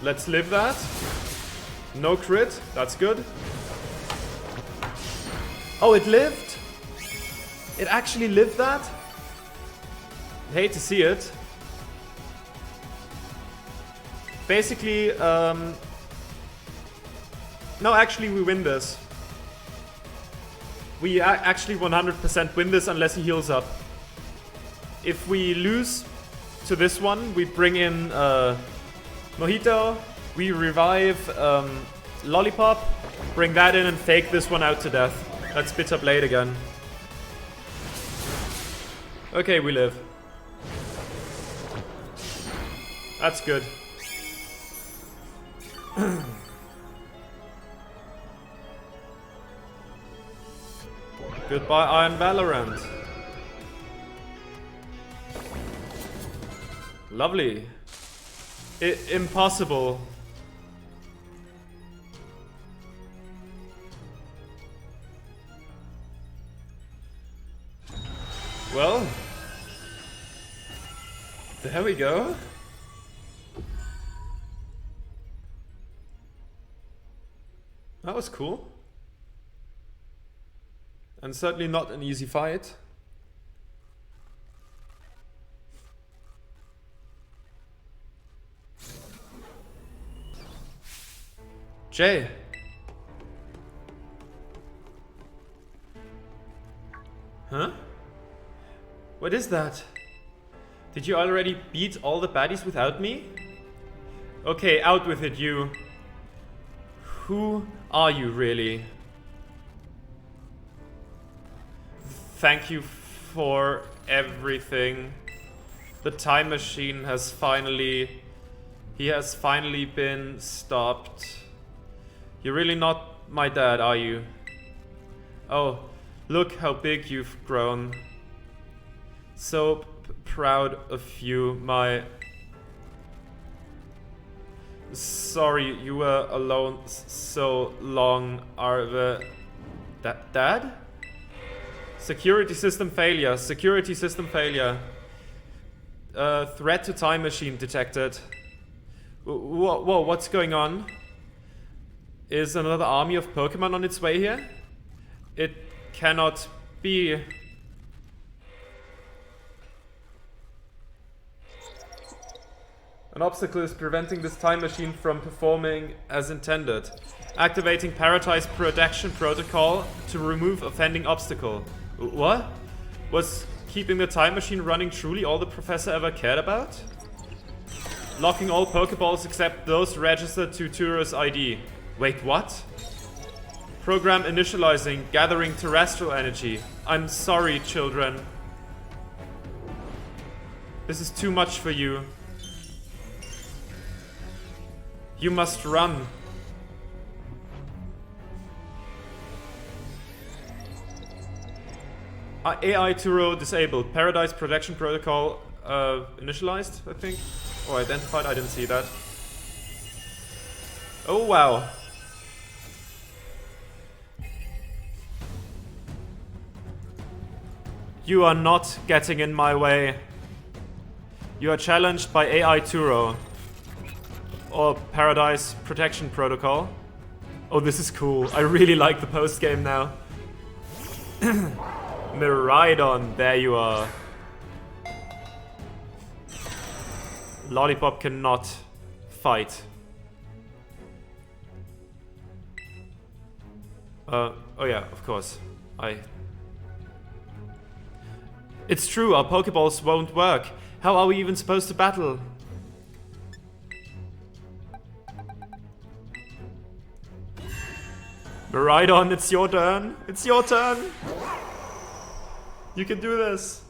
Let's live that. No crit. That's good. Oh, it lived? It actually lived that? Hate to see it. Basically, no, actually we win this. We actually 100% win this unless he heals up. If we lose to this one, we bring in Mojito, we revive Lollipop, bring that in and fake this one out to death. That's Bitter Blade again. Okay, we live. That's good. Goodbye, Iron Valorant. Lovely. Impossible. Well, there we go. That was cool. And certainly not an easy fight. Jay. Huh? What is that? Did you already beat all the baddies without me? Okay, out with it, you. Who are you, really? Thank you for everything. The time machine has finally... He has finally been stopped. You're really not my dad, are you? Oh, look how big you've grown. So proud of you, my... Sorry, you were alone so long, Arve. Dad? Security system failure. Security system failure. Threat to time machine detected. Whoa, what's going on? Is another army of Pokemon on its way here? It cannot be. An obstacle is preventing this time machine from performing as intended. Activating Paradise Protection Protocol to remove offending obstacle. What? Was keeping the time machine running truly all the professor ever cared about? Locking all Pokeballs except those registered to Turo's ID. Wait, what? Program initializing, gathering terrestrial energy. I'm sorry, children. This is too much for you. You must run. AI Turo disabled. Paradise Protection Protocol initialized, I think. Or identified, I didn't see that. Oh wow. You are not getting in my way. You are challenged by AI Turo. Or Paradise Protection Protocol. Oh, this is cool. I really like the post-game now. Miraidon, there you are. Lollipop cannot fight. Oh yeah, of course. It's true, our Pokeballs won't work. How are we even supposed to battle? Miraidon, it's your turn. It's your turn. You can do this.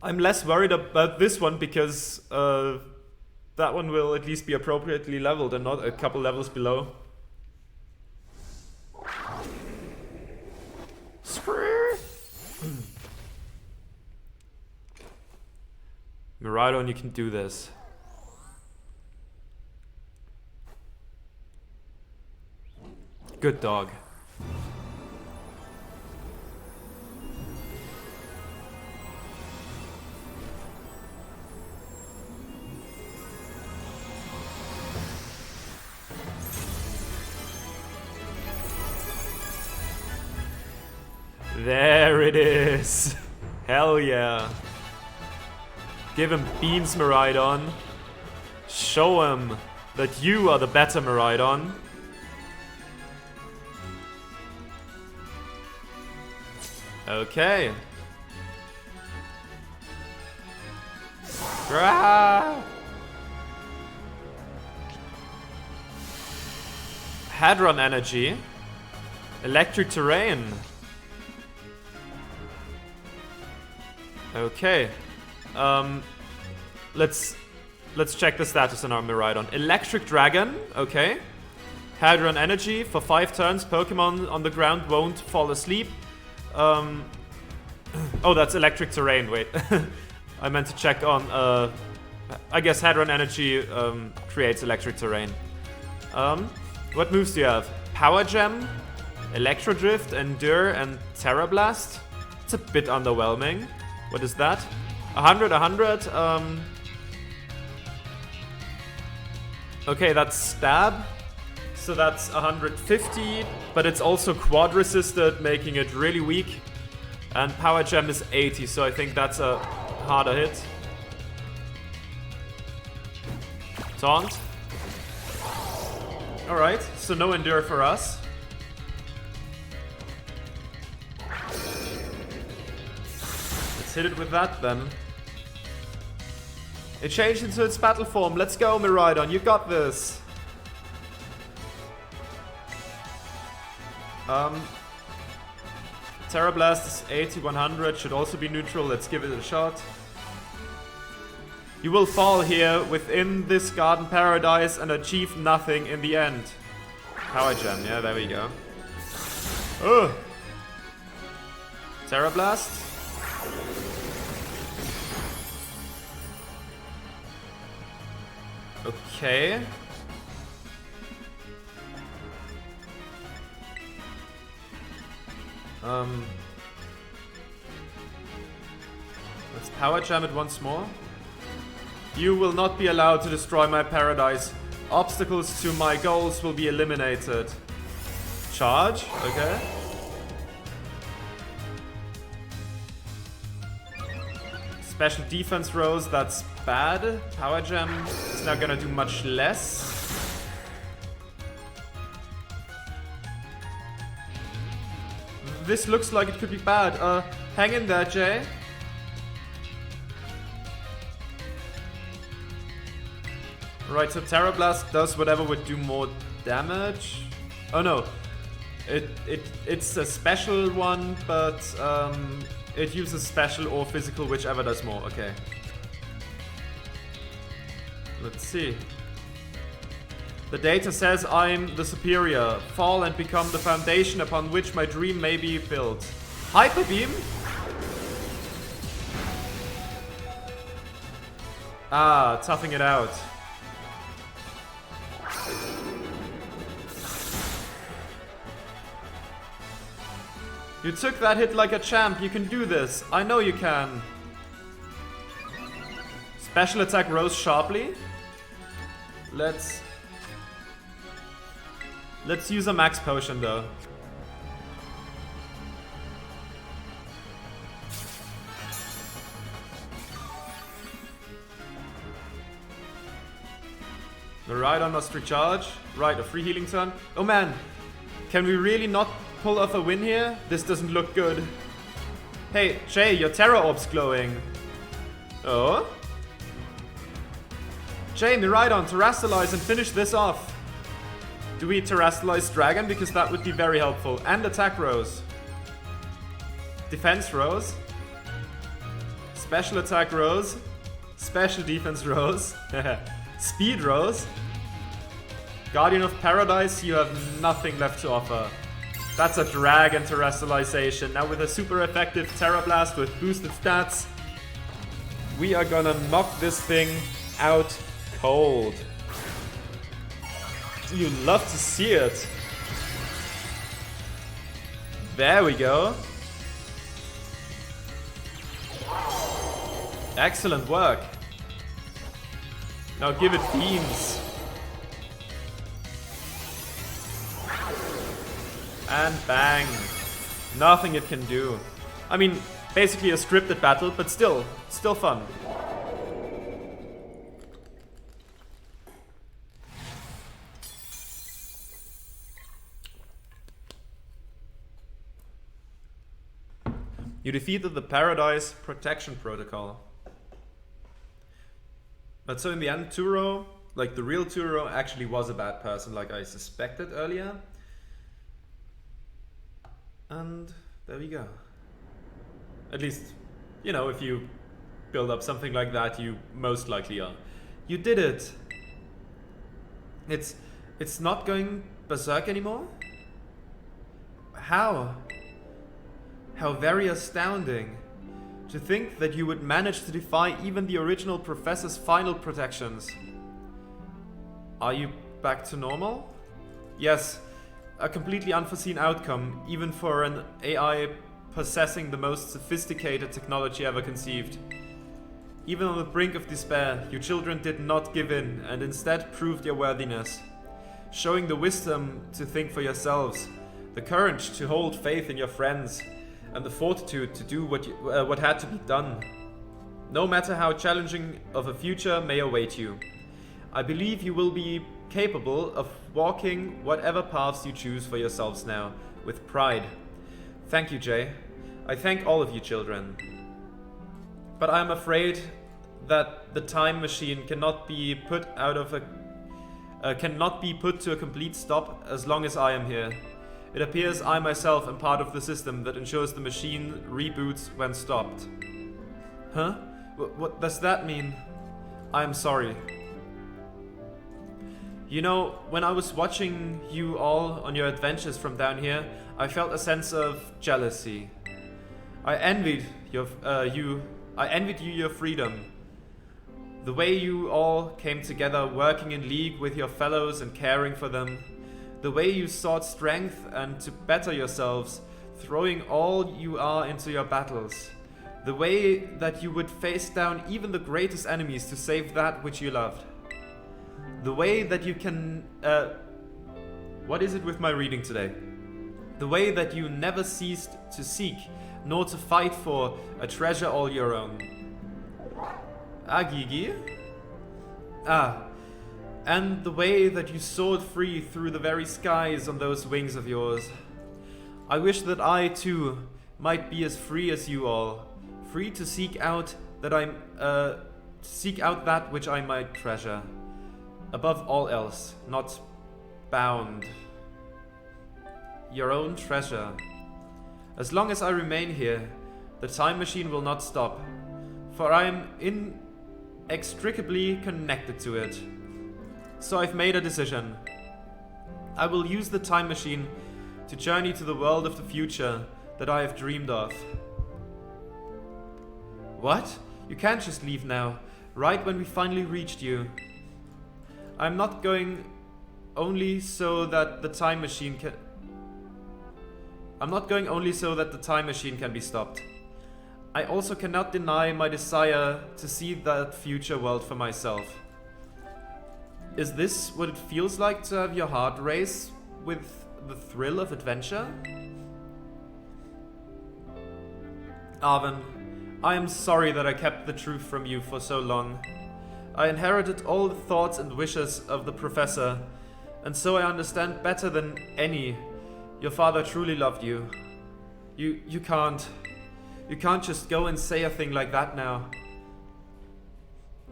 I'm less worried about this one because that one will at least be appropriately leveled and not a couple levels below. Miraidon, you can do this. Good dog. There it is. Hell yeah. Give him beans, Miraidon. Show him that you are the better Miraidon. Okay. Ah! Hadron energy. Electric terrain. Okay. Let's check the status on our Miraidon. Electric Dragon, okay. Hadron Energy, for 5 turns, Pokemon on the ground won't fall asleep. Oh, that's Electric Terrain, wait. I meant to check on, I guess Hadron Energy creates Electric Terrain. What moves do you have? Power Gem, Electro Drift, Endure, and Terra Blast? It's a bit underwhelming. What is that? 100, 100. Okay, that's Stab. So that's 150, but it's also quad resisted, making it really weak. And Power Gem is 80, so I think that's a harder hit. Taunt. Alright, so no Endure for us. Let's hit it with that then. It changed into its battle form. Let's go, Miraidon, you got this. Terra Blast is 80, 100, should also be neutral. Let's give it a shot. You will fall here within this garden paradise and achieve nothing in the end. Power Gem, yeah, there we go. Oh! Terra Blast. Okay. Let's Power Jam it once more. You will not be allowed to destroy my paradise. Obstacles to my goals will be eliminated. Charge, okay. Special defense rose, that's bad. Power Gem is now gonna do much less. This looks like it could be bad. Hang in there, Jay. Right, so Terra Blast does whatever would do more damage. Oh no. It's a special one, but it uses special or physical, whichever does more. Okay. Let's see. The data says I'm the superior. Fall and become the foundation upon which my dream may be built. Hyper Beam? Ah, toughing it out. You took that hit like a champ. You can do this. I know you can. Special attack rose sharply. Let's use a max potion though. The Rhydon must recharge. Right, a free healing turn. Oh man, can we really not pull off a win here? This doesn't look good. Hey, Jay, your Terra Orb's glowing. Oh? Jay, Miraidon, Terrastalize and finish this off. Do we Terrastalize Dragon? Because that would be very helpful. And attack Rose. Defense Rose. Special attack Rose. Special defense Rose. Speed Rose. Guardian of Paradise, you have nothing left to offer. That's a Dragon Terrastalization. Now with a super effective Terra Blast with boosted stats, we are gonna knock this thing out cold. You love to see it. There we go. Excellent work. Now give it beams. And bang. Nothing it can do. I mean, basically a scripted battle, but still fun. You defeated the Paradise Protection Protocol. But so in the end, Turo, like the real Turo, actually was a bad person like I suspected earlier. And there we go. At least, you know, if you build up something like that, you most likely are. You did it! It's not going berserk anymore? How? How very astounding. To think that you would manage to defy even the original professor's final protections. Are you back to normal? Yes, a completely unforeseen outcome, even for an AI possessing the most sophisticated technology ever conceived. Even on the brink of despair, you children did not give in and instead proved your worthiness, showing the wisdom to think for yourselves, the courage to hold faith in your friends, and the fortitude to do what had to be done. No matter how challenging of a future may await you, I believe you will be capable of walking whatever paths you choose for yourselves now, with pride. Thank you, Jay. I thank all of you children. But I am afraid that the time machine cannot be put to a complete stop as long as I am here. It appears I myself am part of the system that ensures the machine reboots when stopped. Huh? What does that mean? I am sorry. You know, when I was watching you all on your adventures from down here, I felt a sense of jealousy. I envied you your freedom. The way you all came together working in league with your fellows and caring for them. The way you sought strength and to better yourselves, throwing all you are into your battles. The way that you would face down even the greatest enemies to save that which you loved. The way that you can... what is it with my reading today? The way that you never ceased to seek, nor to fight for, a treasure all your own. Ah, Gigi? Ah, and the way that you soared free through the very skies on those wings of yours. I wish that I, too, might be as free as you all. Free to seek out that which I might treasure. Above all else, not bound. Your own treasure. As long as I remain here, the time machine will not stop, for I am inextricably connected to it. So I've made a decision. I will use the time machine to journey to the world of the future that I have dreamed of. What? You can't just leave now, right when we finally reached you. I'm not going only so that the time machine can... I'm not going only so that the time machine can be stopped. I also cannot deny my desire to see that future world for myself. Is this what it feels like to have your heart race with the thrill of adventure? Arven, I am sorry that I kept the truth from you for so long. I inherited all the thoughts and wishes of the professor, and so I understand better than any. Your father truly loved you. You can't just go and say a thing like that now.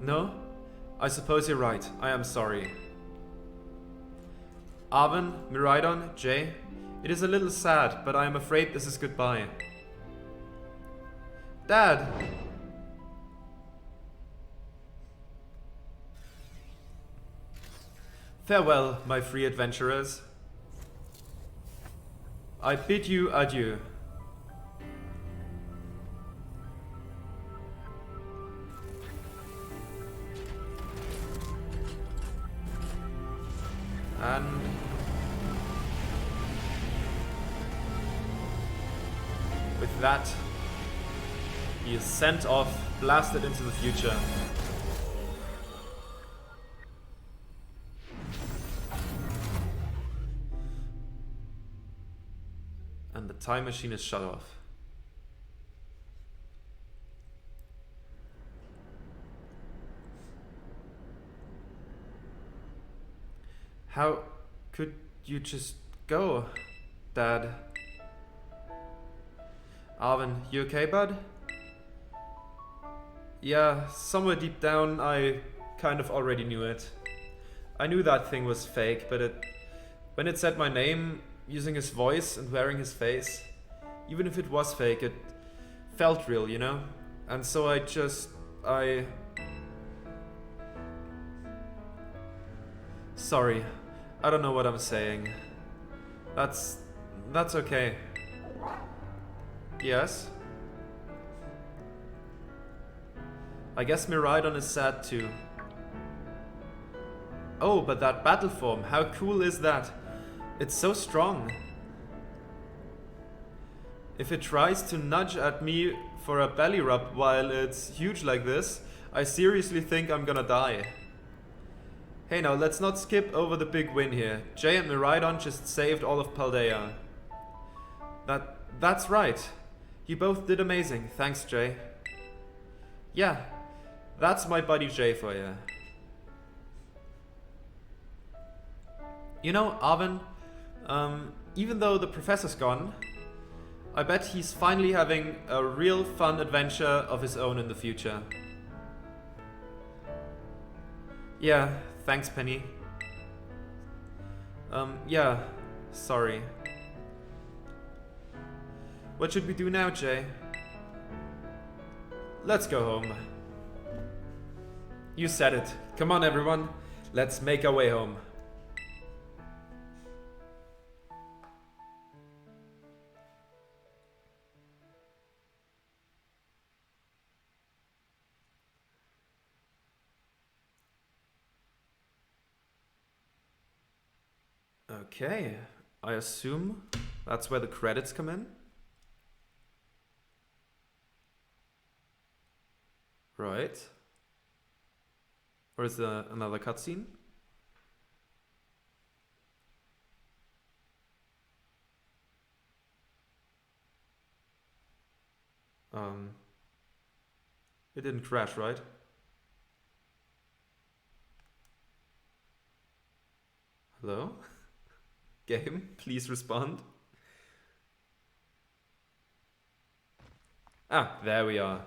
No? I suppose you're right. I am sorry. Arven, Miraidon, Jay, it is a little sad, but I am afraid this is goodbye. Dad! Farewell, my free adventurers. I bid you adieu. And with that, he is sent off, blasted into the future. And the time machine is shut off. How could you just go, Dad? Arven, you okay, bud? Yeah, somewhere deep down I kind of already knew it. I knew that thing was fake, but when it said my name, using his voice and wearing his face, even if it was fake, it felt real, you know? And so I... Sorry, I don't know what I'm saying. That's okay. Yes? I guess Miraidon is sad too. Oh, but that battle form, how cool is that? It's so strong. If it tries to nudge at me for a belly rub while it's huge like this, I seriously think I'm gonna die. Hey now, let's not skip over the big win here. Jay and Miraidon just saved all of Paldea. That's right. You both did amazing. Thanks, Jay. Yeah, that's my buddy Jay for you. You know, Arven, even though the professor's gone, I bet he's finally having a real fun adventure of his own in the future. Yeah, thanks, Penny. Yeah, sorry. What should we do now, Jay? Let's go home. You said it. Come on, everyone. Let's make our way home. Okay, I assume that's where the credits come in. Right. Or is there another cutscene? It didn't crash, right? Hello? Game, please respond. Ah, there we are.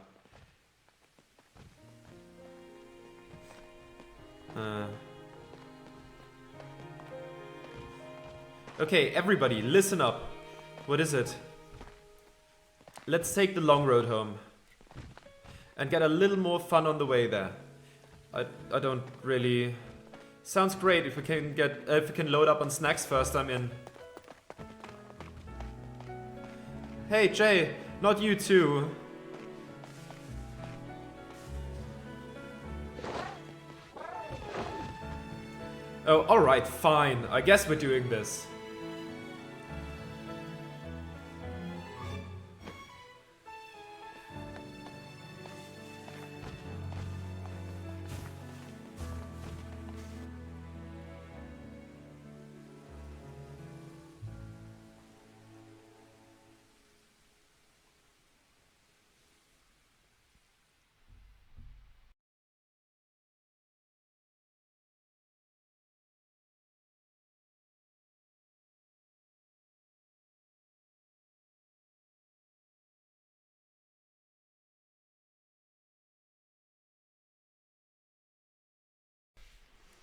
Okay, everybody, listen up. What is it? Let's take the long road home. And get a little more fun on the way there. I don't really... Sounds great. If we can load up on snacks first, I'm in. Hey Jay, not you too. Oh, alright, fine. I guess we're doing this.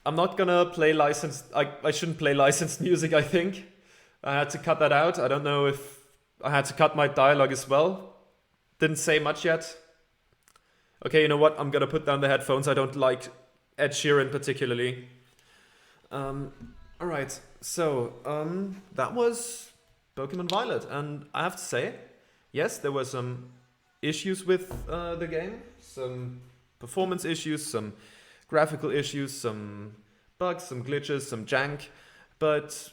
I'm not gonna play licensed... I shouldn't play licensed music, I think. I had to cut that out. I don't know if I had to cut my dialogue as well. Didn't say much yet. Okay, you know what? I'm gonna put down the headphones. I don't like Ed Sheeran particularly. Alright, so that was Pokemon Violet. And I have to say, yes, there were some issues with the game. Some performance issues, some graphical issues, some bugs, some glitches, some jank, but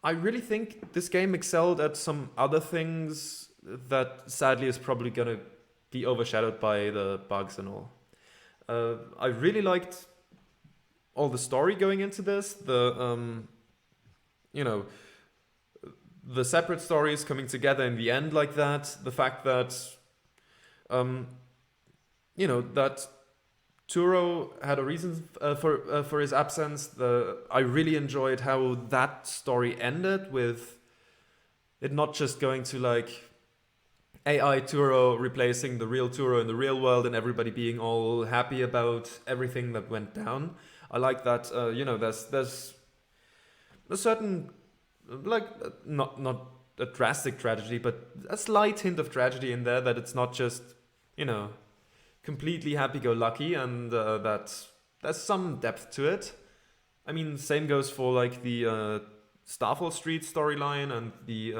I really think this game excelled at some other things that sadly is probably gonna be overshadowed by the bugs and all. I really liked all the story going into this, the the separate stories coming together in the end like that, the fact that that Turo had a reason for his absence. I really enjoyed how that story ended, with it not just going to like AI Turo replacing the real Turo in the real world and everybody being all happy about everything that went down. I like that. There's a certain not a drastic tragedy, but a slight hint of tragedy in there, that it's not just completely happy-go-lucky, and that there's some depth to it. I mean, same goes for like the Starfall Street storyline and the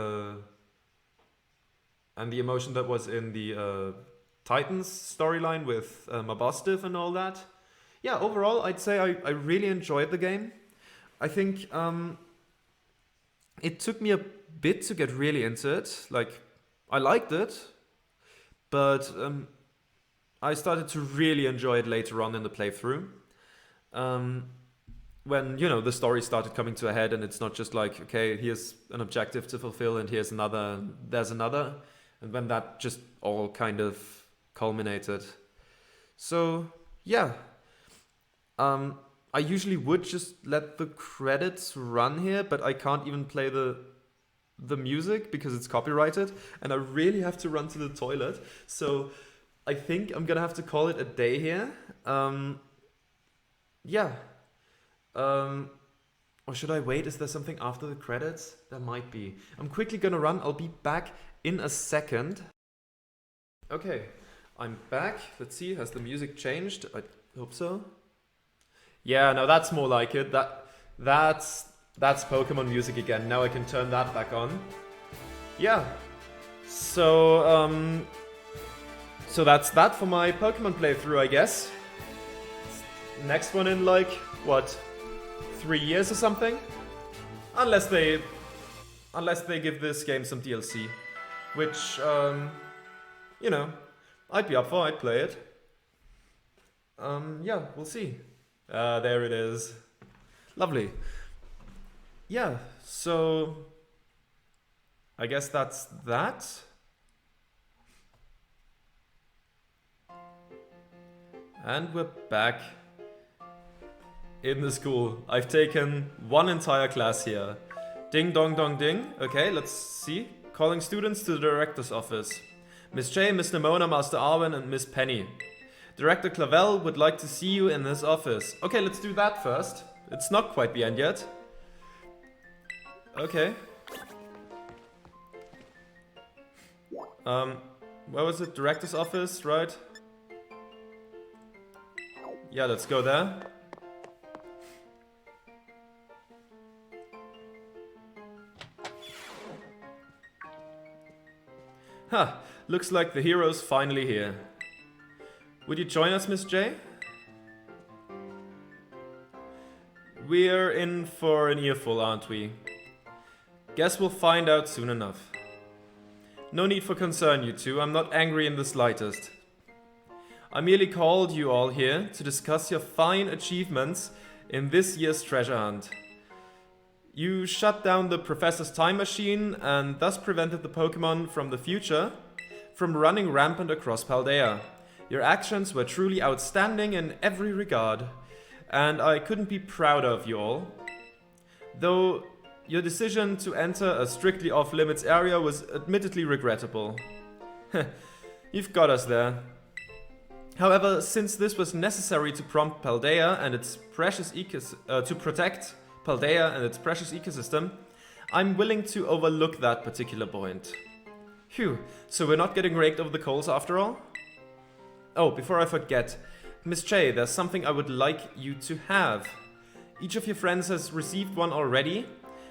emotion that was in the Titans storyline with Mabosstiff and all that. Yeah, overall, I'd say I really enjoyed the game. I think it took me a bit to get really into it. Like, I liked it, but I started to really enjoy it later on in the playthrough. When, the story started coming to a head, and it's not just like, okay, here's an objective to fulfill and here's another, and there's another. And when that just all kind of culminated. So, yeah. I usually would just let the credits run here, but I can't even play the music because it's copyrighted, and I really have to run to the toilet. So I think I'm gonna have to call it a day here. Yeah. Or should I wait? Is there something after the credits? There might be. I'm quickly gonna run. I'll be back in a second. Okay, I'm back. Let's see, has the music changed? I hope so. Yeah, no, that's more like it. That's Pokemon music again. Now I can turn that back on. Yeah. So that's that for my Pokemon playthrough, I guess. Next one in like, what, 3 years or something? Unless they give this game some DLC. Which, I'd be up for, I'd play it. Yeah, we'll see. There it is. Lovely. Yeah, so I guess that's that. And we're back. in the school. I've taken one entire class here. Ding dong dong ding. Okay, let's see. Calling students to the director's office. Miss J, Miss Nimona, Master Arwen, and Miss Penny. Director Clavel would like to see you in his office. Okay, let's do that first. It's not quite the end yet. Okay. Where was it? Director's office, right? Yeah, let's go there. Huh, looks like the hero's finally here. Would you join us, Miss J? We're in for an earful, aren't we? Guess we'll find out soon enough. No need for concern, you two. I'm not angry in the slightest. I merely called you all here to discuss your fine achievements in this year's treasure hunt. You shut down the professor's time machine and thus prevented the Pokémon from the future from running rampant across Paldea. Your actions were truly outstanding in every regard, and I couldn't be prouder of you all. Though your decision to enter a strictly off-limits area was admittedly regrettable. You've got us there. However, since this was necessary to prompt Paldea and its precious to protect Paldea and its precious ecosystem, I'm willing to overlook that particular point. Phew, so we're not getting raked over the coals after all? Oh, before I forget, Miss J, there's something I would like you to have. Each of your friends has received one already,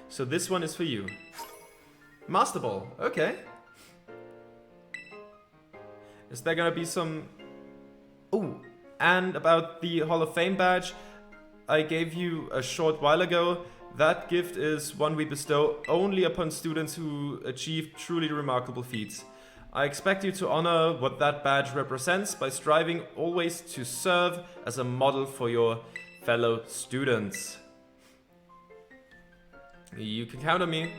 so this one is for you. Master Ball, okay. Is there gonna be some... Oh, and about the Hall of Fame badge I gave you a short while ago, that gift is one we bestow only upon students who achieve truly remarkable feats. I expect you to honor what that badge represents by striving always to serve as a model for your fellow students. You can count on me.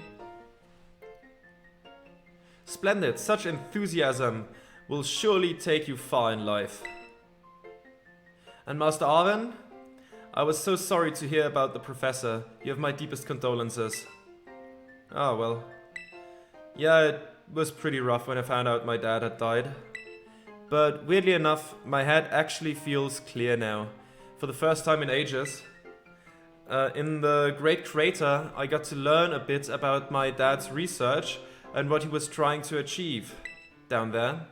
Splendid, such enthusiasm will surely take you far in life. And Master Arwen? I was so sorry to hear about the professor. You have my deepest condolences. Ah, well. Yeah, it was pretty rough when I found out my dad had died. But weirdly enough, my head actually feels clear now. For the first time in ages. In the Great Crater, I got to learn a bit about my dad's research and what he was trying to achieve down there.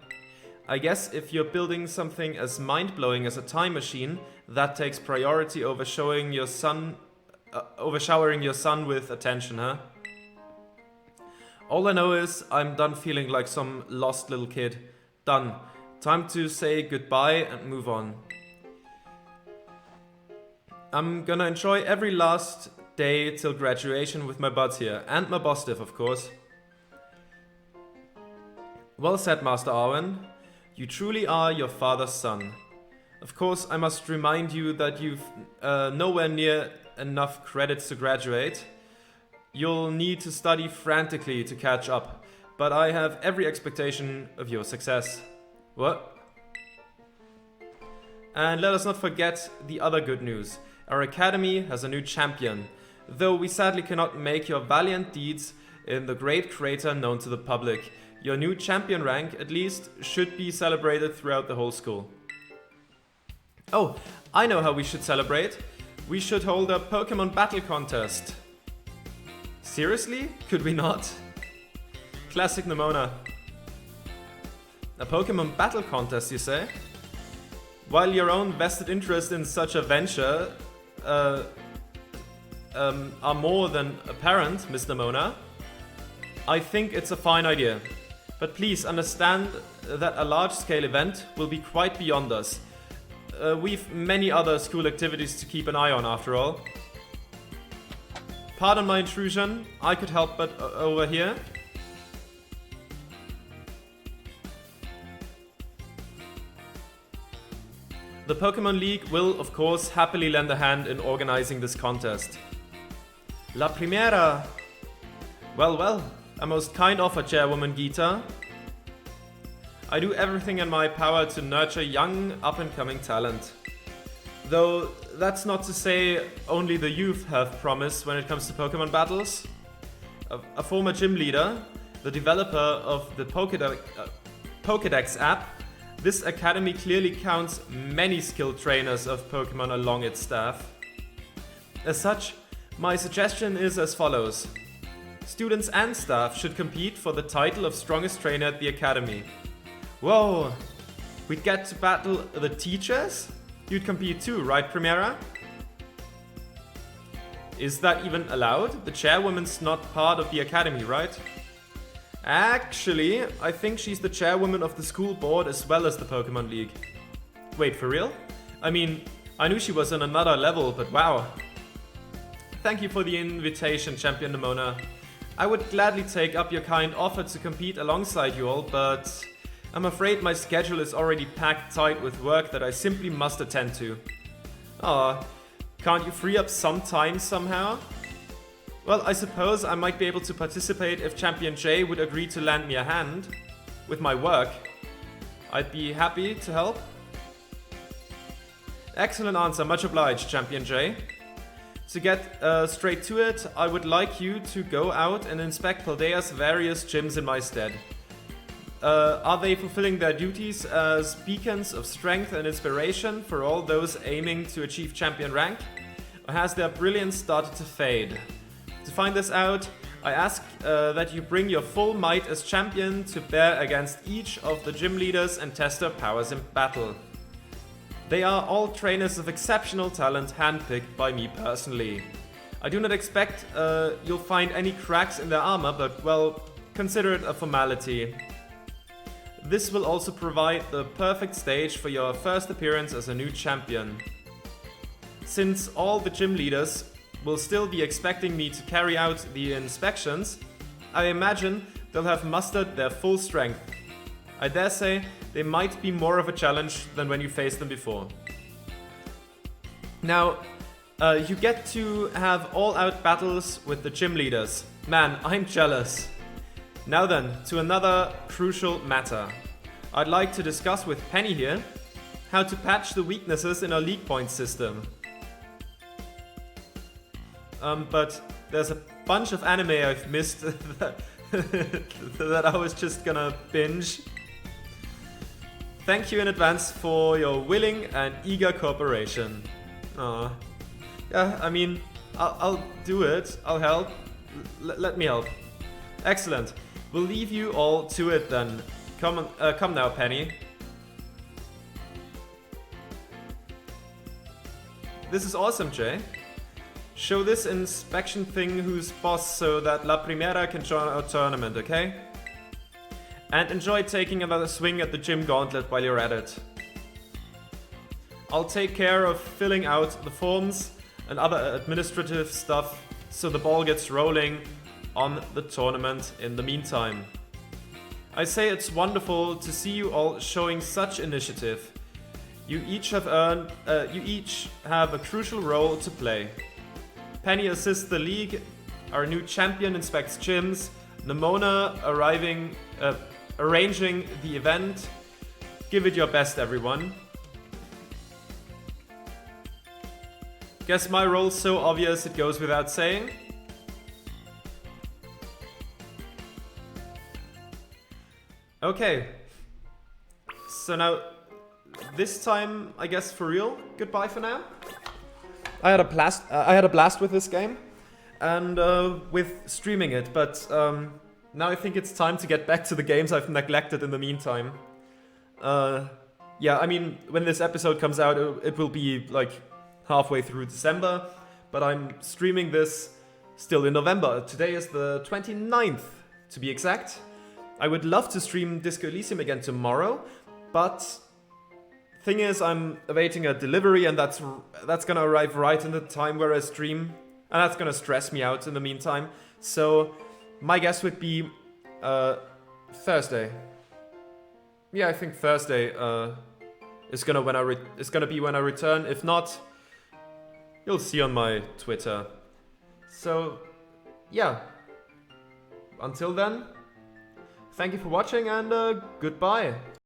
I guess if you're building something as mind-blowing as a time machine, that takes priority over overshowering your son with attention, huh? All I know is I'm done feeling like some lost little kid. Done. Time to say goodbye and move on. I'm gonna enjoy every last day till graduation with my buds here, and my boss div, of course. Well said, Master Arwen. You truly are your father's son. Of course, I must remind you that you've nowhere near enough credits to graduate. You'll need to study frantically to catch up, but I have every expectation of your success. What? And let us not forget the other good news. Our academy has a new champion, though we sadly cannot make your valiant deeds in the Great Crater known to the public. Your new champion rank, at least, should be celebrated throughout the whole school. Oh, I know how we should celebrate. We should hold a Pokemon battle contest. Seriously? Could we not? Classic Nimona. A Pokemon battle contest, you say? While your own vested interest in such a venture are more than apparent, Miss Nimona, I think it's a fine idea. But please understand that a large-scale event will be quite beyond us. We've many other school activities to keep an eye on, after all. Pardon my intrusion, I could help but over here. The Pokemon League will, of course, happily lend a hand in organizing this contest. La Primera! Well, well. A most kind offer, Chairwoman Gita. I do everything in my power to nurture young, up-and-coming talent. Though that's not to say only the youth have promise when it comes to Pokemon battles. A former gym leader, the developer of the Pokédex app, this academy clearly counts many skilled trainers of Pokemon along its staff. As such, my suggestion is as follows. Students and staff should compete for the title of strongest trainer at the academy. Whoa! We'd get to battle the teachers? You'd compete too, right, Primera? Is that even allowed? The chairwoman's not part of the academy, right? Actually, I think she's the chairwoman of the school board as well as the Pokemon League. Wait, for real? I mean, I knew she was on another level, but wow. Thank you for the invitation, Champion Nemona. I would gladly take up your kind offer to compete alongside you all, but I'm afraid my schedule is already packed tight with work that I simply must attend to. Aw, can't you free up some time somehow? Well, I suppose I might be able to participate if Champion J would agree to lend me a hand with my work. I'd be happy to help. Excellent answer, much obliged, Champion J. To get straight to it, I would like you to go out and inspect Paldea's various gyms in my stead. Are they fulfilling their duties as beacons of strength and inspiration for all those aiming to achieve champion rank? Or has their brilliance started to fade? To find this out, I ask that you bring your full might as champion to bear against each of the gym leaders and test their powers in battle. They are all trainers of exceptional talent handpicked by me personally. I do not expect you'll find any cracks in their armor, but well, consider it a formality. This will also provide the perfect stage for your first appearance as a new champion. Since all the gym leaders will still be expecting me to carry out the inspections, I imagine they'll have mustered their full strength. I dare say they might be more of a challenge than when you faced them before. Now, you get to have all-out battles with the gym leaders. Man, I'm jealous. Now then, to another crucial matter. I'd like to discuss with Penny here how to patch the weaknesses in our league point system. But there's a bunch of anime I've missed that I was just gonna binge. Thank you in advance for your willing and eager cooperation. Aw. Yeah, I mean, I'll do it. I'll help. Let me help. Excellent. We'll leave you all to it then. Come now, Penny. This is awesome, Jay. Show this inspection thing who's boss so that La Primera can join our tournament, okay? And enjoy taking another swing at the gym gauntlet while you're at it. I'll take care of filling out the forms and other administrative stuff so the ball gets rolling on the tournament in the meantime. I say it's wonderful to see you all showing such initiative. You each have a crucial role to play. Penny assists the league, our new champion inspects gyms, Nemona arranging the event. Give it your best, everyone. Guess my role's so obvious it goes without saying. Okay. So now, this time, I guess for real, goodbye for now. I had a blast with this game, and with streaming it, but now I think it's time to get back to the games I've neglected in the meantime. Yeah, I mean, when this episode comes out, it will be like halfway through December, but I'm streaming this still in November. Today is the 29th, to be exact. I would love to stream Disco Elysium again tomorrow, but thing is, I'm awaiting a delivery, and that's gonna arrive right in the time where I stream, and that's gonna stress me out in the meantime. So my guess would be Thursday. Yeah, I think Thursday is gonna be when I return. If not, you'll see on my Twitter. So yeah, until then, thank you for watching, and goodbye.